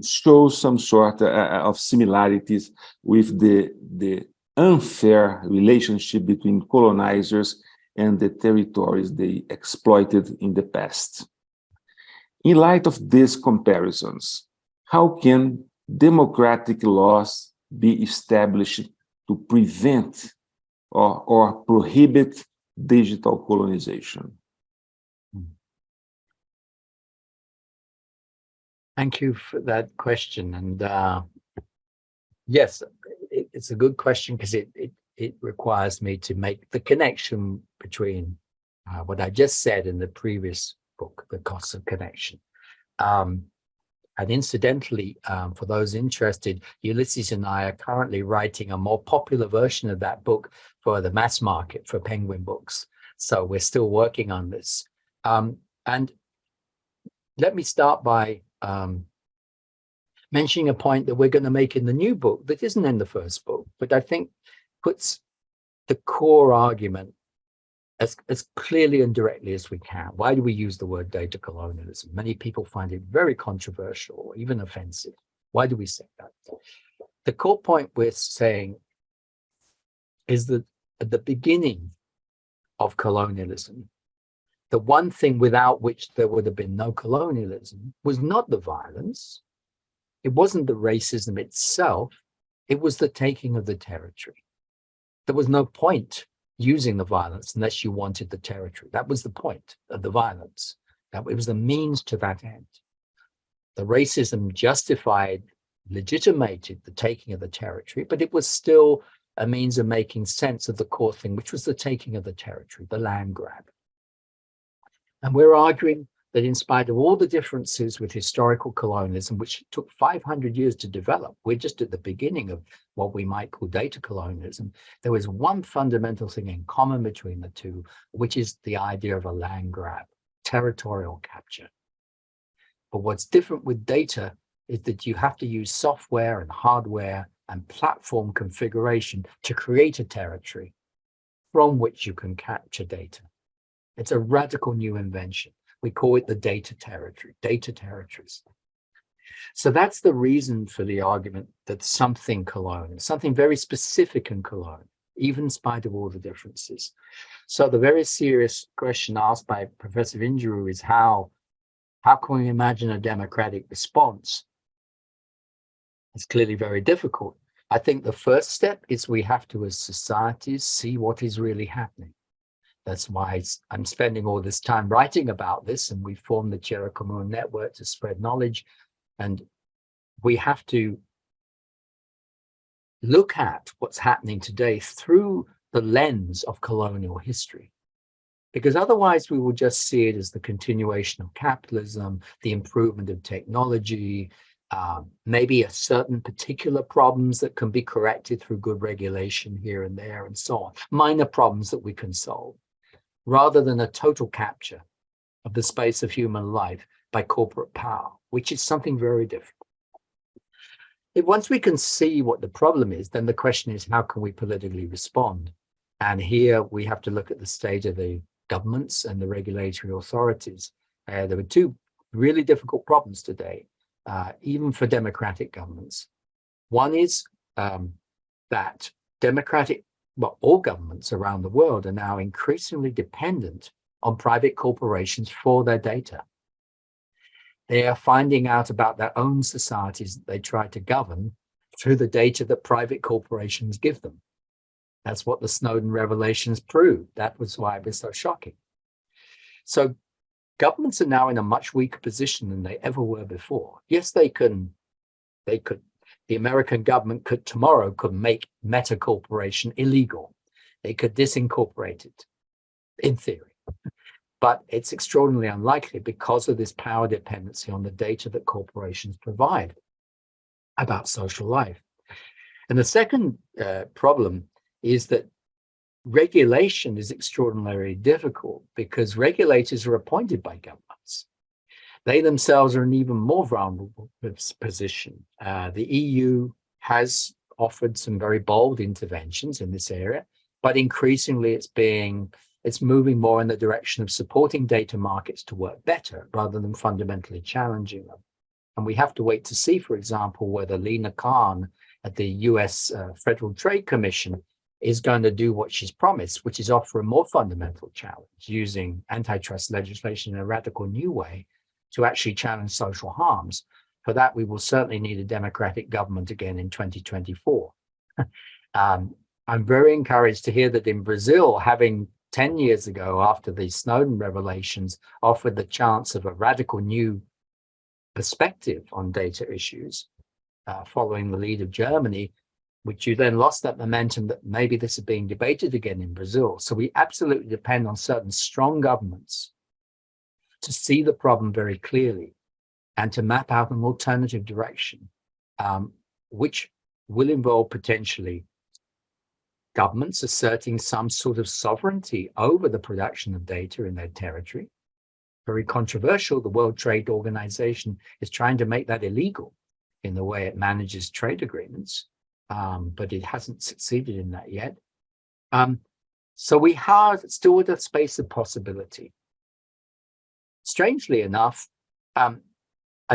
shows some sort of similarities with the unfair relationship between colonizers and the territories they exploited in the past. In light of these comparisons, how can democratic laws be established to prevent or prohibit digital colonization? Thank you for that question. And yes, it's a good question because it requires me to make the connection between what I just said in the previous book, The Cost of Connection. And incidentally, for those interested, Ulysses and I are currently writing a more popular version of that book for the mass market, for Penguin Books. So we're still working on this. And let me start by mentioning a point that we're going to make in the new book that isn't in the first book, but I think puts the core argument as clearly and directly as we can. Why do we use the word data colonialism? Many people find it very controversial or even offensive. Why do we say that? The core point we're saying is that at the beginning of colonialism, the one thing without which there would have been no colonialism was not the violence. It wasn't the racism itself. It was the taking of the territory. There was no point using the violence unless you wanted the territory. That was the point of the violence. That it was the means to that end. The racism justified, legitimated the taking of the territory, but it was still a means of making sense of the core thing, which was the taking of the territory, the land grab. And we're arguing that in spite of all the differences with historical colonialism, which took 500 years to develop, we're just at the beginning of what we might call data colonialism, there was one fundamental thing in common between the two, which is the idea of a land grab, territorial capture. But what's different with data is that you have to use software and hardware and platform configuration to create a territory from which you can capture data. It's a radical new invention. We call it the data territory, data territories. So that's the reason for the argument that something colonial, something very specific and colonial, even in spite of all the differences. So the very serious question asked by Professor Injuru is how can we imagine a democratic response? It's clearly very difficult. I think the first step is we have to, as societies, see what is really happening. That's why I'm spending all this time writing about this, and we formed the Chiracamun Network to spread knowledge. And we have to look at what's happening today through the lens of colonial history, because otherwise we will just see it as the continuation of capitalism, the improvement of technology, maybe a certain particular problems that can be corrected through good regulation here and there and so on, minor problems that we can solve, rather than a total capture of the space of human life by corporate power, which is something very different. Once we can see what the problem is, then the question is, how can we politically respond? And here we have to look at the state of the governments and the regulatory authorities. There were two really difficult problems today, even for democratic governments. One is that all governments around the world are now increasingly dependent on private corporations for their data. They are finding out about their own societies that they try to govern through the data that private corporations give them. That's what the Snowden revelations proved. That was why it was so shocking. So governments are now in a much weaker position than they ever were before. Yes, they could. The American government tomorrow could make Meta Corporation illegal. They could disincorporate it, in theory. But it's extraordinarily unlikely because of this power dependency on the data that corporations provide about social life. And the second problem is that regulation is extraordinarily difficult because regulators are appointed by governments. They themselves are in an even more vulnerable position. The EU has offered some very bold interventions in this area, but increasingly it's moving more in the direction of supporting data markets to work better rather than fundamentally challenging them. And we have to wait to see, for example, whether Lena Khan at the US Federal Trade Commission is going to do what she's promised, which is offer a more fundamental challenge using antitrust legislation in a radical new way to actually challenge social harms. For that, we will certainly need a democratic government again in 2024. I'm very encouraged to hear that in Brazil, having 10 years ago, after the Snowden revelations, offered the chance of a radical new perspective on data issues, following the lead of Germany, which you then lost that momentum that maybe this is being debated again in Brazil. So we absolutely depend on certain strong governments to see the problem very clearly and to map out an alternative direction, which will involve potentially governments asserting some sort of sovereignty over the production of data in their territory. Very controversial. The World Trade Organization is trying to make that illegal in the way it manages trade agreements, but it hasn't succeeded in that yet. So we have still a space of possibility. Strangely enough, a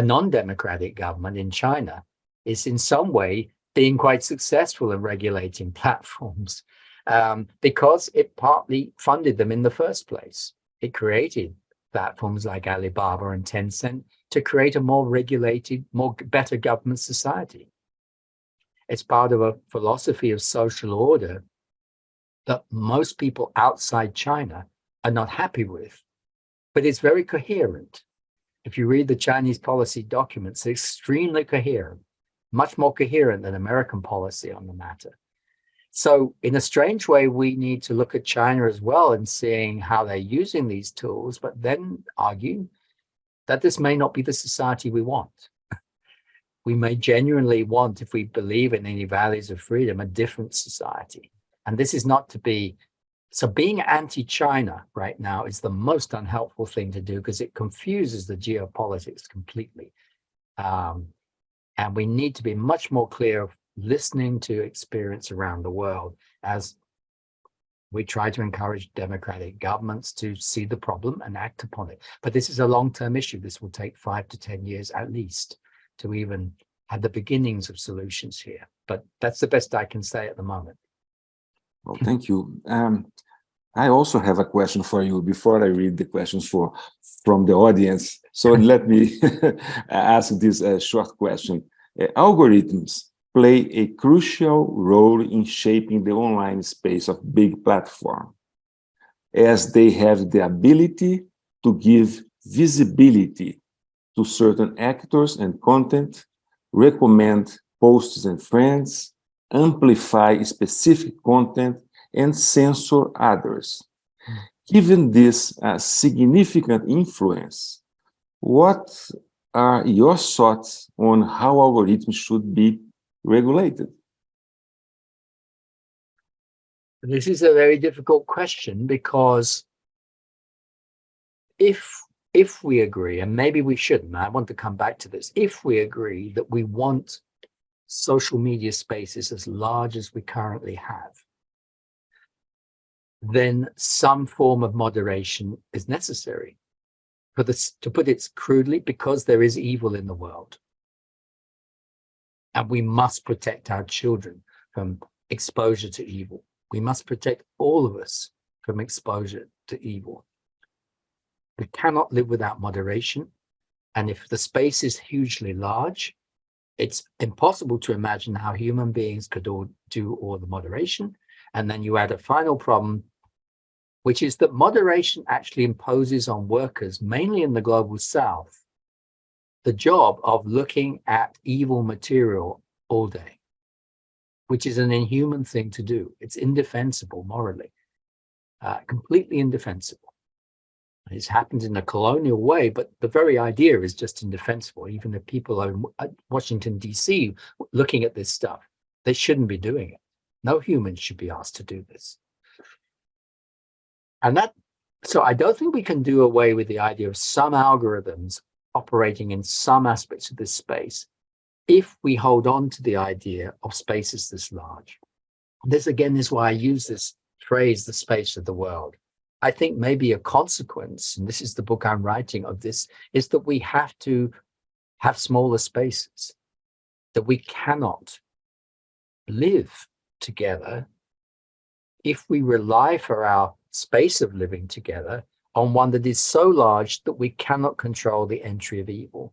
non-democratic government in China is in some way being quite successful in regulating platforms because it partly funded them in the first place. It created platforms like Alibaba and Tencent to create a more regulated, better government society. It's part of a philosophy of social order that most people outside China are not happy with, but it's very coherent. If you read the Chinese policy documents, they're extremely coherent, much more coherent than American policy on the matter. So in a strange way, we need to look at China as well and seeing how they're using these tools, but then argue that this may not be the society we want. We may genuinely want, if we believe in any values of freedom, a different society. And this is not to be, so being anti-China right now is the most unhelpful thing to do because it confuses the geopolitics completely. And we need to be much more clear of listening to experience around the world as we try to encourage democratic governments to see the problem and act upon it. But this is a long-term issue. This will take 5 to 10 years at least to even have the beginnings of solutions here. But that's the best I can say at the moment. Well, thank you. I also have a question for you before I read the questions from the audience. So let me ask this short question. Algorithms play a crucial role in shaping the online space of big platforms, as they have the ability to give visibility to certain actors and content, recommend posts and friends, amplify specific content, and censor others. Given this significant influence, what are your thoughts on how algorithms should be regulated? This is a very difficult question because if we agree, and maybe we shouldn't, I want to come back to this, if we agree that we want social media spaces as large as we currently have, then some form of moderation is necessary. To put it crudely, because there is evil in the world. And we must protect our children from exposure to evil. We must protect all of us from exposure to evil. We cannot live without moderation. And if the space is hugely large, it's impossible to imagine how human beings could do all the moderation. And then you add a final problem, which is that moderation actually imposes on workers, mainly in the global south, the job of looking at evil material all day, which is an inhuman thing to do. It's indefensible morally, completely indefensible. It's happened in a colonial way, but the very idea is just indefensible. Even if people are in Washington, D.C. looking at this stuff, they shouldn't be doing it. No human should be asked to do this. And so I don't think we can do away with the idea of some algorithms operating in some aspects of this space if we hold on to the idea of spaces this large. This again is why I use this phrase, the space of the world. I think maybe a consequence, and this is the book I'm writing of this, is that we have to have smaller spaces, that we cannot live together if we rely for our space of living together on one that is so large that we cannot control the entry of evil.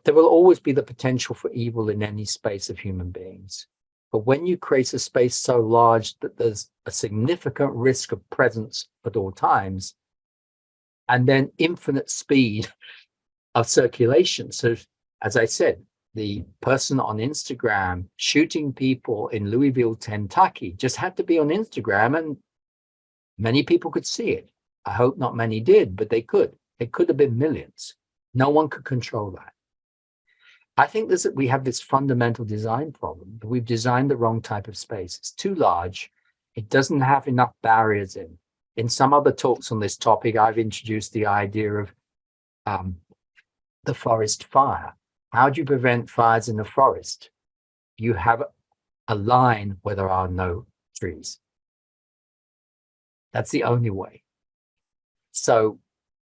There will always be the potential for evil in any space of human beings. But when you create a space so large that there's a significant risk of presence at all times, and then infinite speed of circulation. So, as I said, the person on Instagram shooting people in Louisville, Kentucky, just had to be on Instagram and many people could see it. I hope not many did, but they could. It could have been millions. No one could control that. I think we have this fundamental design problem. We've designed the wrong type of space. It's too large. It doesn't have enough barriers in. In some other talks on this topic, I've introduced the idea of the forest fire. How do you prevent fires in the forest? You have a line where there are no trees. That's the only way. So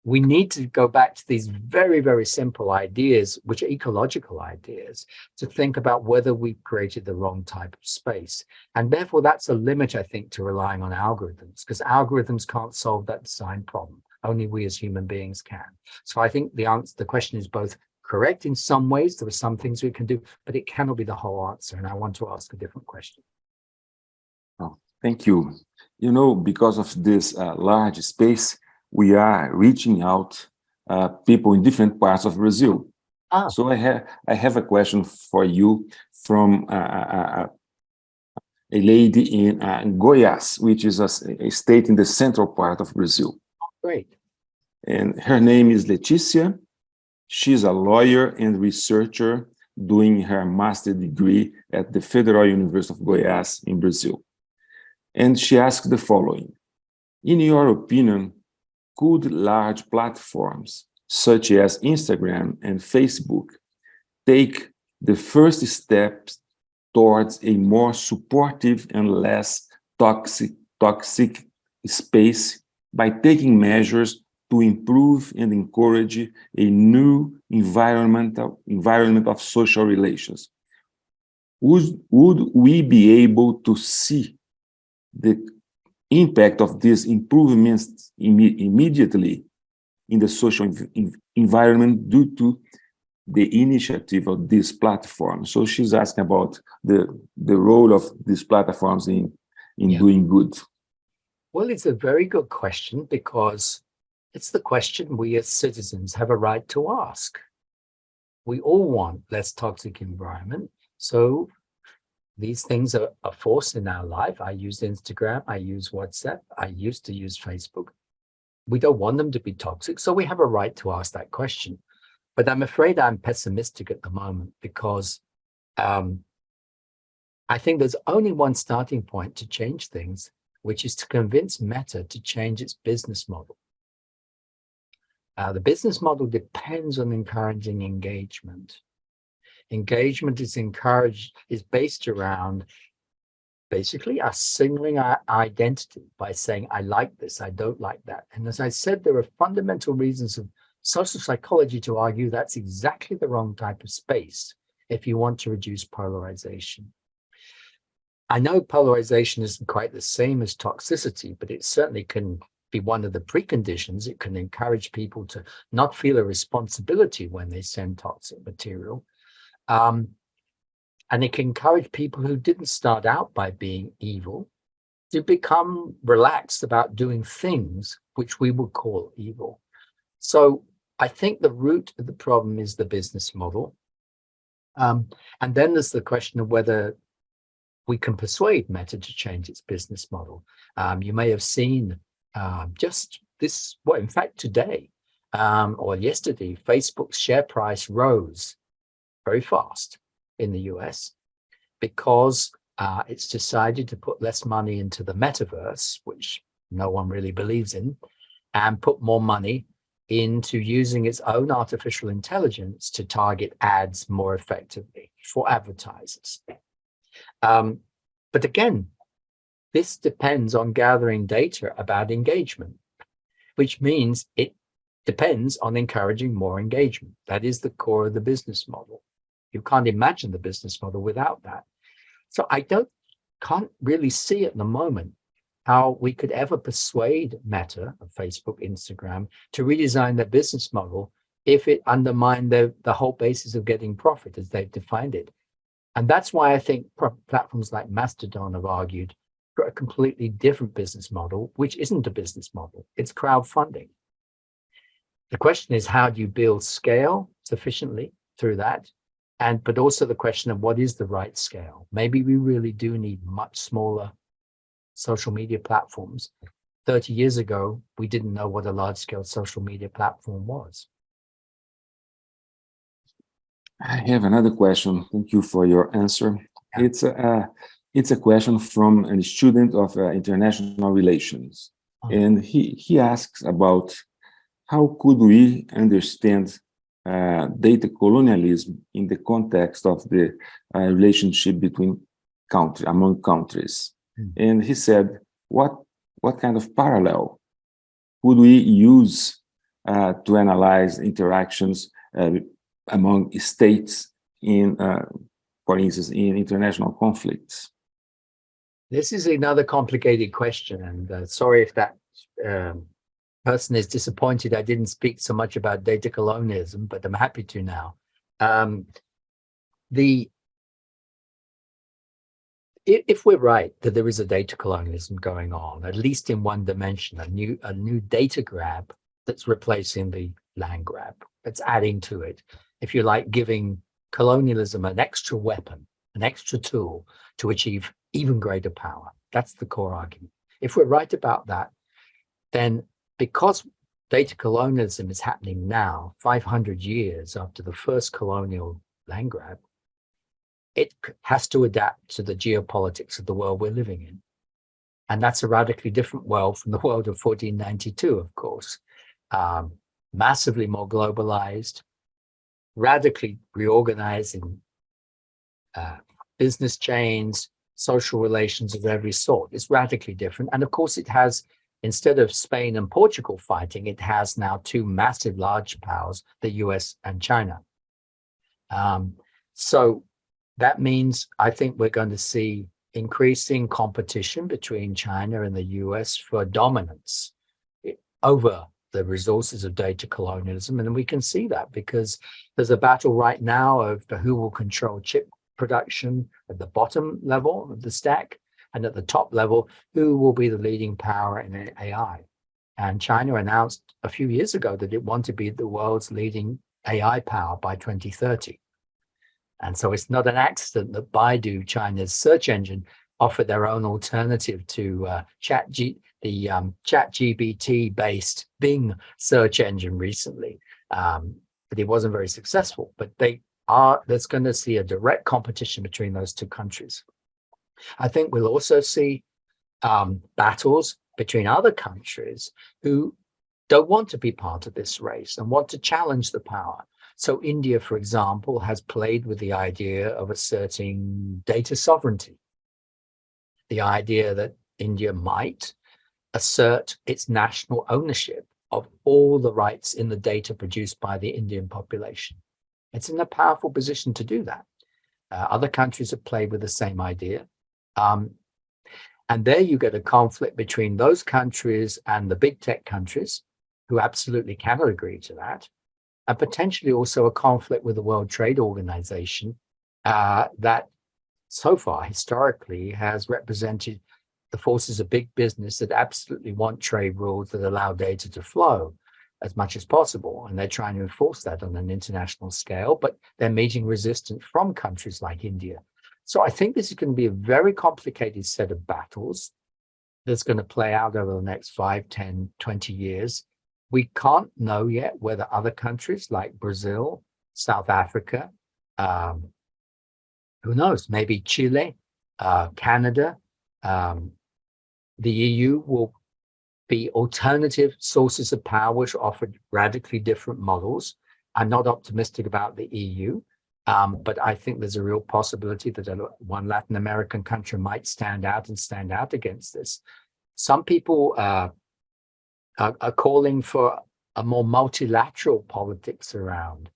we need to go back to these very, very simple ideas, which are ecological ideas, to think about whether we've created the wrong type of space. And therefore, that's a limit, I think, to relying on algorithms, because algorithms can't solve that design problem. Only we as human beings can. So I think the question is both correct in some ways. There are some things we can do, but it cannot be the whole answer. And I want to ask a different question. Oh, thank you. You know, because of this large space, we are reaching out people in different parts of Brazil. So I have a question for you from a lady in Goiás, which is a state in the central part of Brazil. Great. And her name is Leticia. She's a lawyer and researcher doing her master's degree at the Federal University of Goiás in Brazil. And she asked the following: in your opinion, could large platforms such as Instagram and Facebook take the first steps towards a more supportive and less toxic space by taking measures to improve and encourage a new environment of social relations? Would we be able to see the impact of these improvements immediately in the social environment due to the initiative of this platform? So she's asking about the role of these platforms in doing good. Well, it's a very good question, because it's the question we as citizens have a right to ask. We all want less toxic environment. So these things are a force in our life. I use Instagram, I use WhatsApp, I used to use Facebook. We don't want them to be toxic, so we have a right to ask that question. But I'm afraid I'm pessimistic at the moment, because I think there's only one starting point to change things, which is to convince Meta to change its business model. The business model depends on encouraging engagement. Engagement is based around basically us signaling our identity by saying, I like this, I don't like that. And as I said, there are fundamental reasons of social psychology to argue that's exactly the wrong type of space if you want to reduce polarization. I know polarization isn't quite the same as toxicity, but it certainly can be one of the preconditions. It can encourage people to not feel a responsibility when they send toxic material. And it can encourage people who didn't start out by being evil to become relaxed about doing things which we would call evil. So I think the root of the problem is the business model. And then there's the question of whether we can persuade Meta to change its business model. You may have seen just this, well, in fact, today or yesterday, Facebook's share price rose very fast in the US because it's decided to put less money into the metaverse, which no one really believes in, and put more money into using its own artificial intelligence to target ads more effectively for advertisers. But again, this depends on gathering data about engagement, which means it depends on encouraging more engagement. That is the core of the business model. You can't imagine the business model without that. So I can't really see at the moment how we could ever persuade Meta, Facebook, Instagram, to redesign their business model if it undermined the whole basis of getting profit as they've defined it. And that's why I think platforms like Mastodon have argued for a completely different business model, which isn't a business model. It's crowdfunding. The question is, how do you build scale sufficiently through that? But also the question of what is the right scale? Maybe we really do need much smaller social media platforms. 30 years ago, we didn't know what a large-scale social media platform was. I have another question. Thank you for your answer. Yeah. It's a question from a student of international relations. And he asks about how could we understand data colonialism in the context of the relationship among countries. And he said, what kind of parallel would we use to analyze interactions among states for instance, in international conflicts? This is another complicated question, and sorry if that person is disappointed I didn't speak so much about data colonialism, but I'm happy to now. If we're right that there is a data colonialism going on, at least in one dimension, a new data grab that's replacing the land grab, that's adding to it, if you like, giving colonialism an extra weapon, an extra tool to achieve even greater power. That's the core argument. If we're right about that, then because data colonialism is happening now, 500 years after the first colonial land grab, it has to adapt to the geopolitics of the world we're living in. And that's a radically different world from the world of 1492, of course. Massively more globalized, radically reorganizing business chains, social relations of every sort. It's radically different. And of course, it has, instead of Spain and Portugal fighting, it has now two massive large powers, the US and China. So that means I think we're going to see increasing competition between China and the US for dominance over the resources of data colonialism. And we can see that because there's a battle right now over who will control chip production at the bottom level of the stack, and at the top level, who will be the leading power in AI. And China announced a few years ago that it wanted to be the world's leading AI power by 2030. And so it's not an accident that Baidu, China's search engine, offered their own alternative to ChatGPT-based Bing search engine recently. But it wasn't very successful. But there's going to see a direct competition between those two countries. I think we'll also see battles between other countries who don't want to be part of this race and want to challenge the power. So India, for example, has played with the idea of asserting data sovereignty. The idea that India might assert its national ownership of all the rights in the data produced by the Indian population. It's in a powerful position to do that. Other countries have played with the same idea. And there you get a conflict between those countries and the big tech countries who absolutely cannot agree to that. And potentially also a conflict with the World Trade Organization that so far historically has represented the forces of big business that absolutely want trade rules that allow data to flow as much as possible. And they're trying to enforce that on an international scale, but they're meeting resistance from countries like India. So I think this is going to be a very complicated set of battles that's going to play out over the next 5, 10, 20 years. We can't know yet whether other countries like Brazil, South Africa, who knows, maybe Chile, Canada, the EU will be alternative sources of power which offer radically different models. I'm not optimistic about the EU, but I think there's a real possibility that one Latin American country might stand out against this. Some people are calling for a more multilateral politics around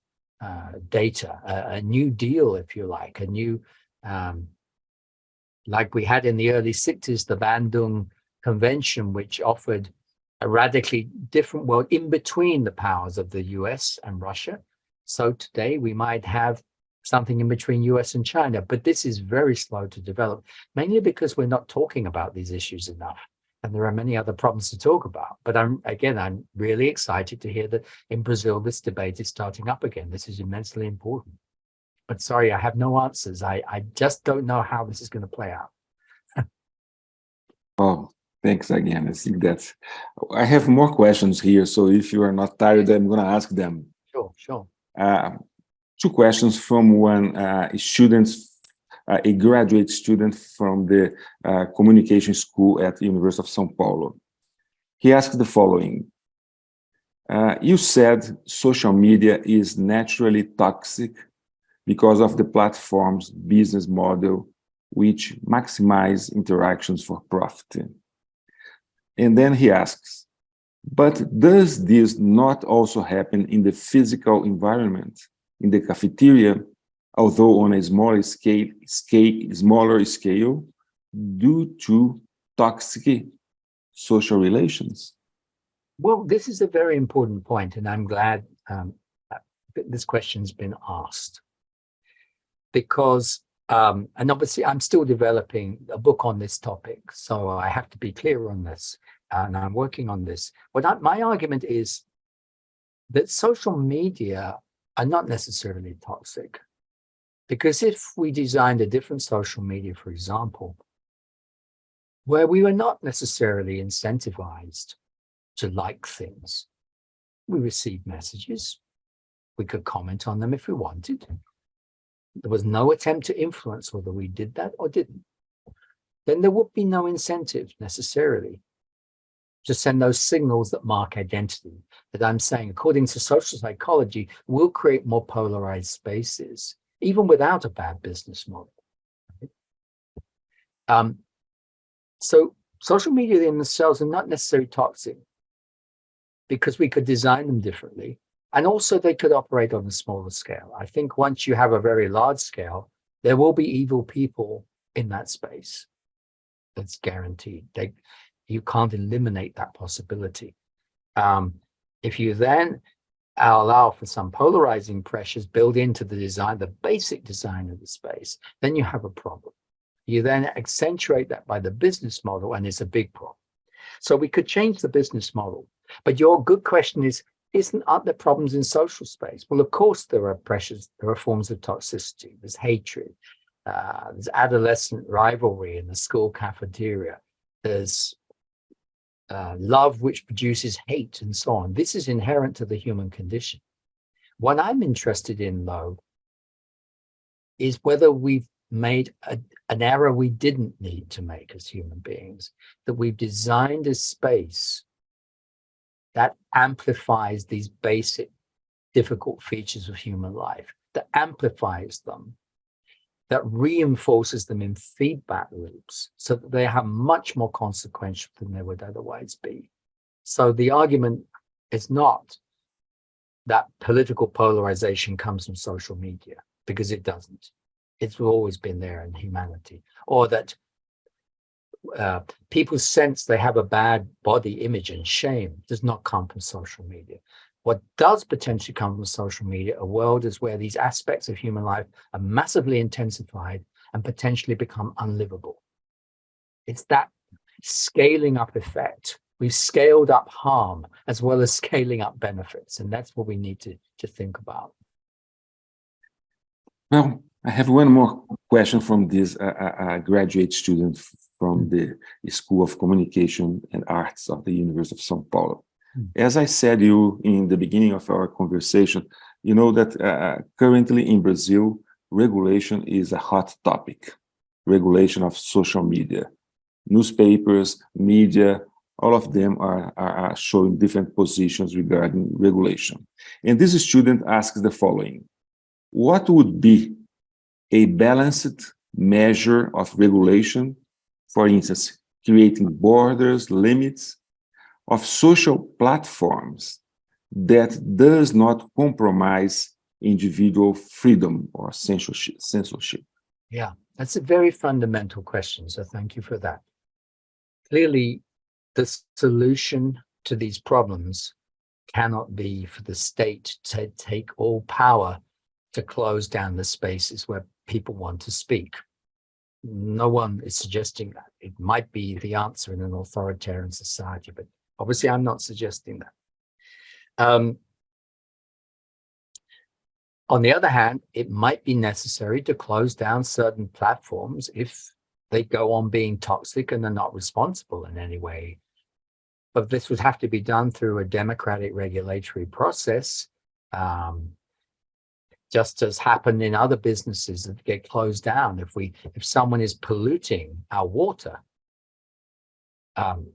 data, a new deal, if you like, a new, like we had in the early 60s, the Bandung Convention, which offered a radically different world in between the powers of the US and Russia. So today we might have something in between US and China, but this is very slow to develop, mainly because we're not talking about these issues enough. And there are many other problems to talk about. But I'm really excited to hear that in Brazil, this debate is starting up again. This is immensely important. But sorry, I have no answers. I just don't know how this is going to play out. Oh, thanks again. I think I have more questions here. So if you are not tired, I'm going to ask them. Sure. Two questions from one student, a graduate student from the communication school at the University of São Paulo. He asked the following. You said social media is naturally toxic because of the platform's business model, which maximize interactions for profit. And then he asks, but does this not also happen in the physical environment, in the cafeteria, although on a smaller scale, due to toxic social relations? Well, this is a very important point, and I'm glad that this question's been asked. Because, and obviously I'm still developing a book on this topic, so I have to be clear on this, and I'm working on this. My argument is that social media are not necessarily toxic. Because if we designed a different social media, for example, where we were not necessarily incentivized to like things, we received messages, we could comment on them if we wanted. There was no attempt to influence whether we did that or didn't. Then there would be no incentive necessarily to send those signals that mark identity, that I'm saying, according to social psychology, will create more polarized spaces, even without a bad business model. So social media in themselves are not necessarily toxic because we could design them differently. And also they could operate on a smaller scale. I think once you have a very large scale, there will be evil people in that space. That's guaranteed. You can't eliminate that possibility. If you then allow for some polarizing pressures built into the design, the basic design of the space, then you have a problem. You then accentuate that by the business model, and it's a big problem. So we could change the business model. But your good question is, aren't there problems in social space? Well, of course, there are pressures, there are forms of toxicity, there's hatred, there's adolescent rivalry in the school cafeteria, there's love which produces hate and so on. This is inherent to the human condition. What I'm interested in, though, is whether we've made an error we didn't need to make as human beings, that we've designed a space that amplifies these basic difficult features of human life, that amplifies them, that reinforces them in feedback loops so that they are much more consequential than they would otherwise be. So the argument is not that political polarization comes from social media, because it doesn't. It's always been there in humanity. Or that people sense they have a bad body image and shame does not come from social media. What does potentially come from social media, a world is where these aspects of human life are massively intensified and potentially become unlivable. It's that scaling up effect. We've scaled up harm as well as scaling up benefits, and that's what we need to think about. Well, I have one more question from this graduate student from the School of Communication and Arts of the University of São Paulo. As I said you in the beginning of our conversation, you know that currently in Brazil, regulation is a hot topic. Regulation of social media. Newspapers, media, all of them are showing different positions regarding regulation. And this student asks the following: what would be a balanced measure of regulation, for instance, creating borders, limits of social platforms that does not compromise individual freedom or censorship? Yeah, that's a very fundamental question. So thank you for that. Clearly, the solution to these problems cannot be for the state to take all power to close down the spaces where people want to speak. No one is suggesting that. It might be the answer in an authoritarian society, but obviously I'm not suggesting that. On the other hand, it might be necessary to close down certain platforms if they go on being toxic and they're not responsible in any way. But this would have to be done through a democratic regulatory process, just as happened in other businesses that get closed down. If someone is polluting our water,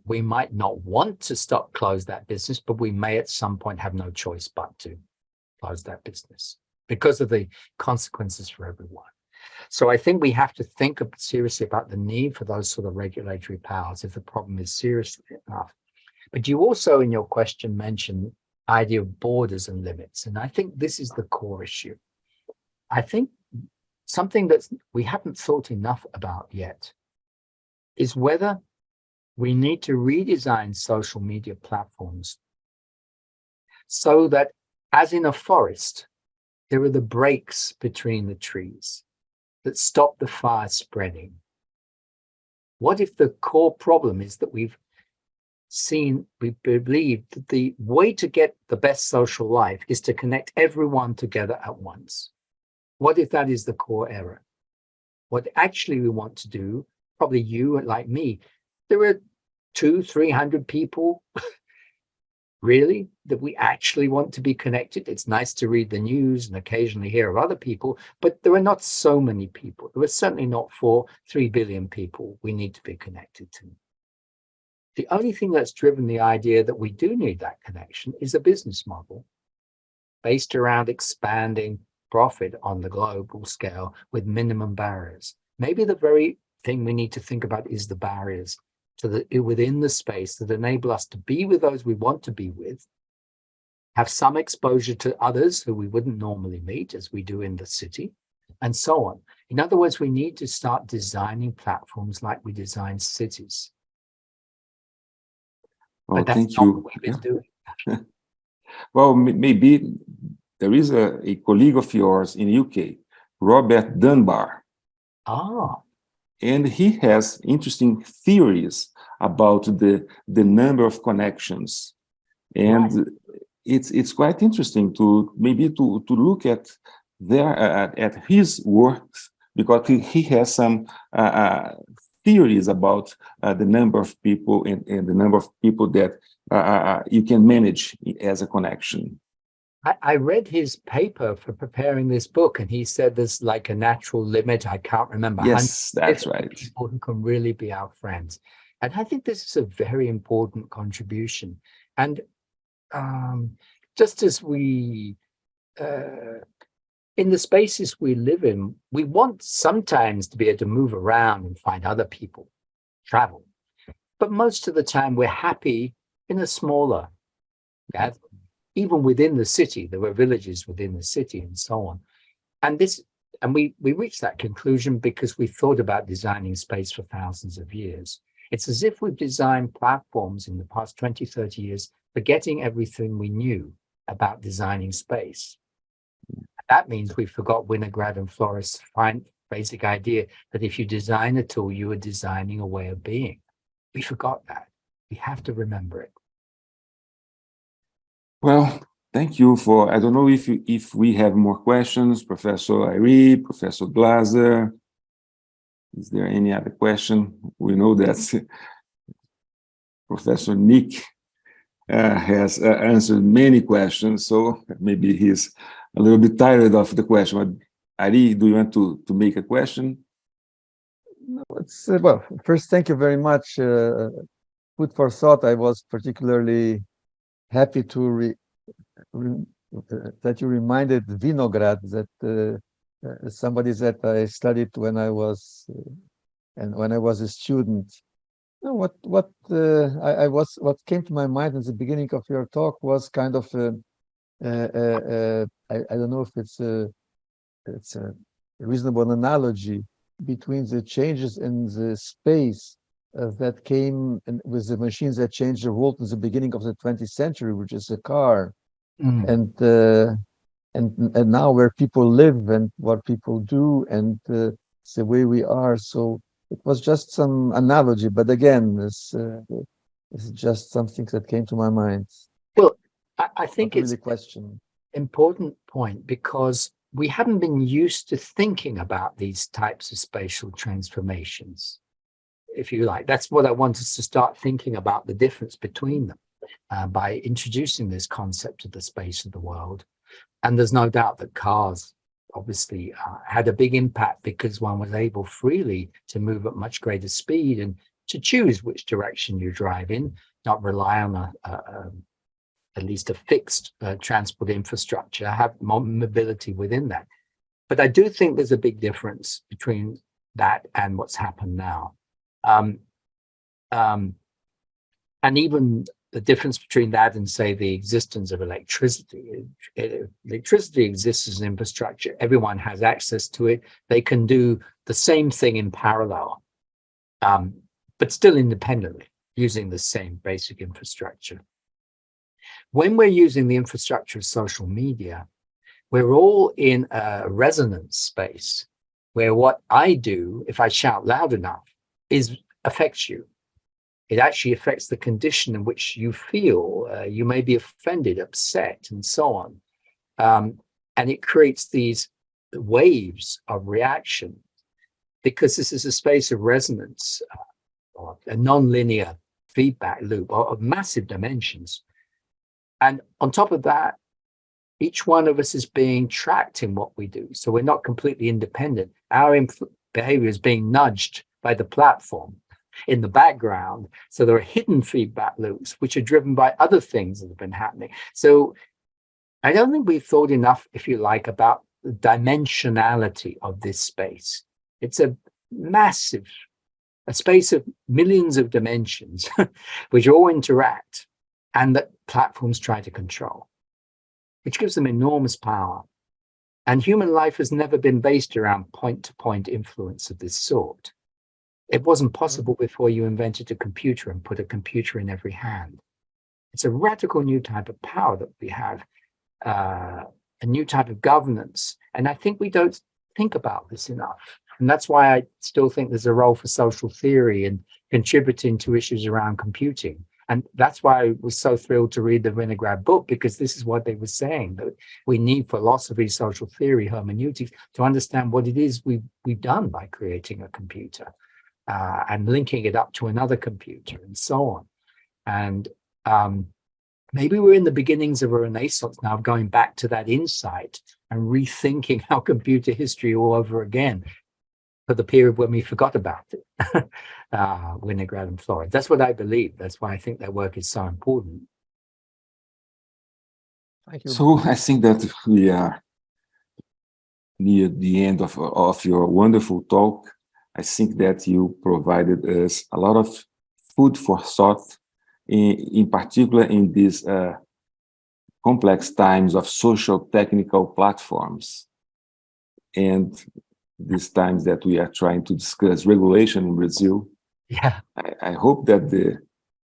we might not want to close that business, but we may at some point have no choice but to close that business because of the consequences for everyone. So I think we have to think seriously about the need for those sort of regulatory powers if the problem is serious enough. But you also, in your question, mentioned the idea of borders and limits. And I think this is the core issue. I think something that we haven't thought enough about yet is whether we need to redesign social media platforms so that, as in a forest, there are the breaks between the trees that stop the fire spreading. What if the core problem is that we believe that the way to get the best social life is to connect everyone together at once? What if that is the core error? What actually we want to do, probably you like me, there are 200-300 people really that we actually want to be connected. It's nice to read the news and occasionally hear of other people, but there are not so many people. There are certainly not 3 billion people we need to be connected to. The only thing that's driven the idea that we do need that connection is a business model based around expanding profit on the global scale with minimum barriers. Maybe the very thing we need to think about is the barriers within the space that enable us to be with those we want to be with, have some exposure to others who we wouldn't normally meet, as we do in the city, and so on. In other words, we need to start designing platforms like we design cities. Well, but that's thank not you. what we've been doing. Well, maybe there is a colleague of yours in the UK, Robert Dunbar, and he has interesting theories about the number of connections. And Right. it's quite interesting to look at his works, because he has some theories about the number of people and the number of people that you can manage as a connection. I read his paper for preparing this book, and he said there's like a natural limit. I can't remember. Yes, that's 150 right. people who can really be our friends. And I think this is a very important contribution. And just as we, in the spaces we live in, we want sometimes to be able to move around and find other people, travel. But most of the time, we're happy in a smaller gathering. Even within the city, there were villages within the city and so on. And we reached that conclusion because we thought about designing space for thousands of years. It's as if we've designed platforms in the past 20, 30 years, forgetting everything we knew about designing space. That means we forgot Winograd and Flores' basic idea that if you design a tool, you are designing a way of being. We forgot that. We have to remember it. Well, thank you for, I don't know if we have more questions, Professor Ayri, Professor Glaser. Is there any other question? We know that Professor Nick has answered many questions, so maybe he's a little bit tired of the question. But Ayri, do you want to make a question? No, well, first, thank you very much. Food for thought. I was particularly happy to that you reminded Vinograd that somebody that I studied when I was a student. You know, what came to my mind at the beginning of your talk was kind of I don't know if it's a reasonable analogy between the changes in the space that came with the machines that changed the world in the beginning of the 20th century, which is a car, and now where people live and what people do and the way we are. So it was just some analogy, but again, it's just something that came to my mind. Well, I think Not it's really a question. Important point, because we haven't been used to thinking about these types of spatial transformations, if you like. That's what I want us to start thinking about, the difference between them, by introducing this concept of the space of the world. And there's no doubt that cars obviously had a big impact, because one was able freely to move at much greater speed and to choose which direction you drive in, not rely on at least a fixed transport infrastructure, have mobility within that. But I do think there's a big difference between that and what's happened now. And even the difference between that and, say, the existence of electricity. Electricity exists as an infrastructure. Everyone has access to it. They can do the same thing in parallel, but still independently, using the same basic infrastructure. When we're using the infrastructure of social media, we're all in a resonance space where what I do, if I shout loud enough, affects you. It actually affects the condition in which you feel. You may be offended, upset, and so on. And it creates these waves of reaction, because this is a space of resonance, or a non-linear feedback loop of massive dimensions. And on top of that, each one of us is being tracked in what we do. So we're not completely independent. Our behavior is being nudged by the platform in the background. So there are hidden feedback loops, which are driven by other things that have been happening. So I don't think we've thought enough, if you like, about the dimensionality of this space. It's a space of millions of dimensions, which all interact, and that platforms try to control, which gives them enormous power. And human life has never been based around point-to-point influence of this sort. It wasn't possible before you invented a computer and put a computer in every hand. It's a radical new type of power that we have, a new type of governance. And I think we don't think about this enough. And that's why I still think there's a role for social theory and contributing to issues around computing. And that's why I was so thrilled to read the Winograd book, because this is what they were saying, that we need philosophy, social theory, hermeneutics to understand what it is we've done by creating a computer. And linking it up to another computer and so on. And maybe we're in the beginnings of a renaissance now, of going back to that insight and rethinking our computer history all over again for the period when we forgot about it. Winograd and Florence. That's what I believe. That's why I think their work is so important. Thank you. So I think that we are near the end of your wonderful talk. I think that you provided us a lot of food for thought, in particular in these complex times of social technical platforms, and these times that we are trying to discuss regulation in Brazil. Yeah, I hope that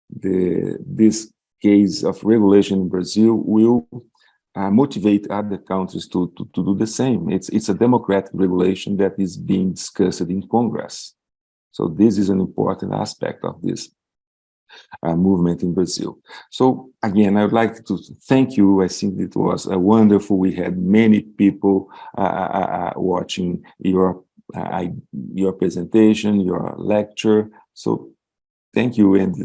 this case of regulation in Brazil will motivate other countries to do the same. It's a democratic regulation that is being discussed in Congress. So this is an important aspect of this movement in Brazil. So again, I would like to thank you. I think it was wonderful. We had many people watching your presentation, your lecture. So thank you, and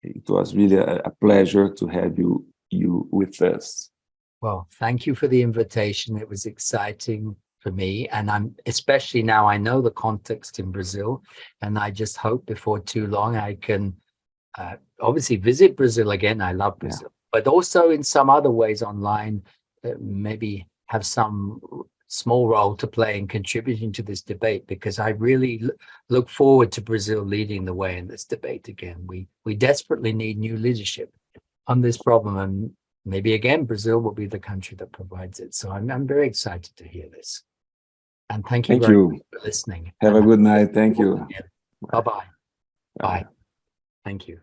it was really a pleasure to have you with us. well, thank you for the invitation. It was exciting for me, and I'm especially now I know the context in Brazil, and I just hope before too long I can obviously visit Brazil again. I love Brazil, but also in some other ways online, maybe have some small role to play in contributing to this debate, because I really look forward to Brazil leading the way in this debate again. We desperately need new leadership on this problem, and maybe again, Brazil will be the country that provides it. So I'm very excited to hear this. And thank you Thank very you. much for listening. Have a good night. Thank you. Bye-bye. Bye. Thank you.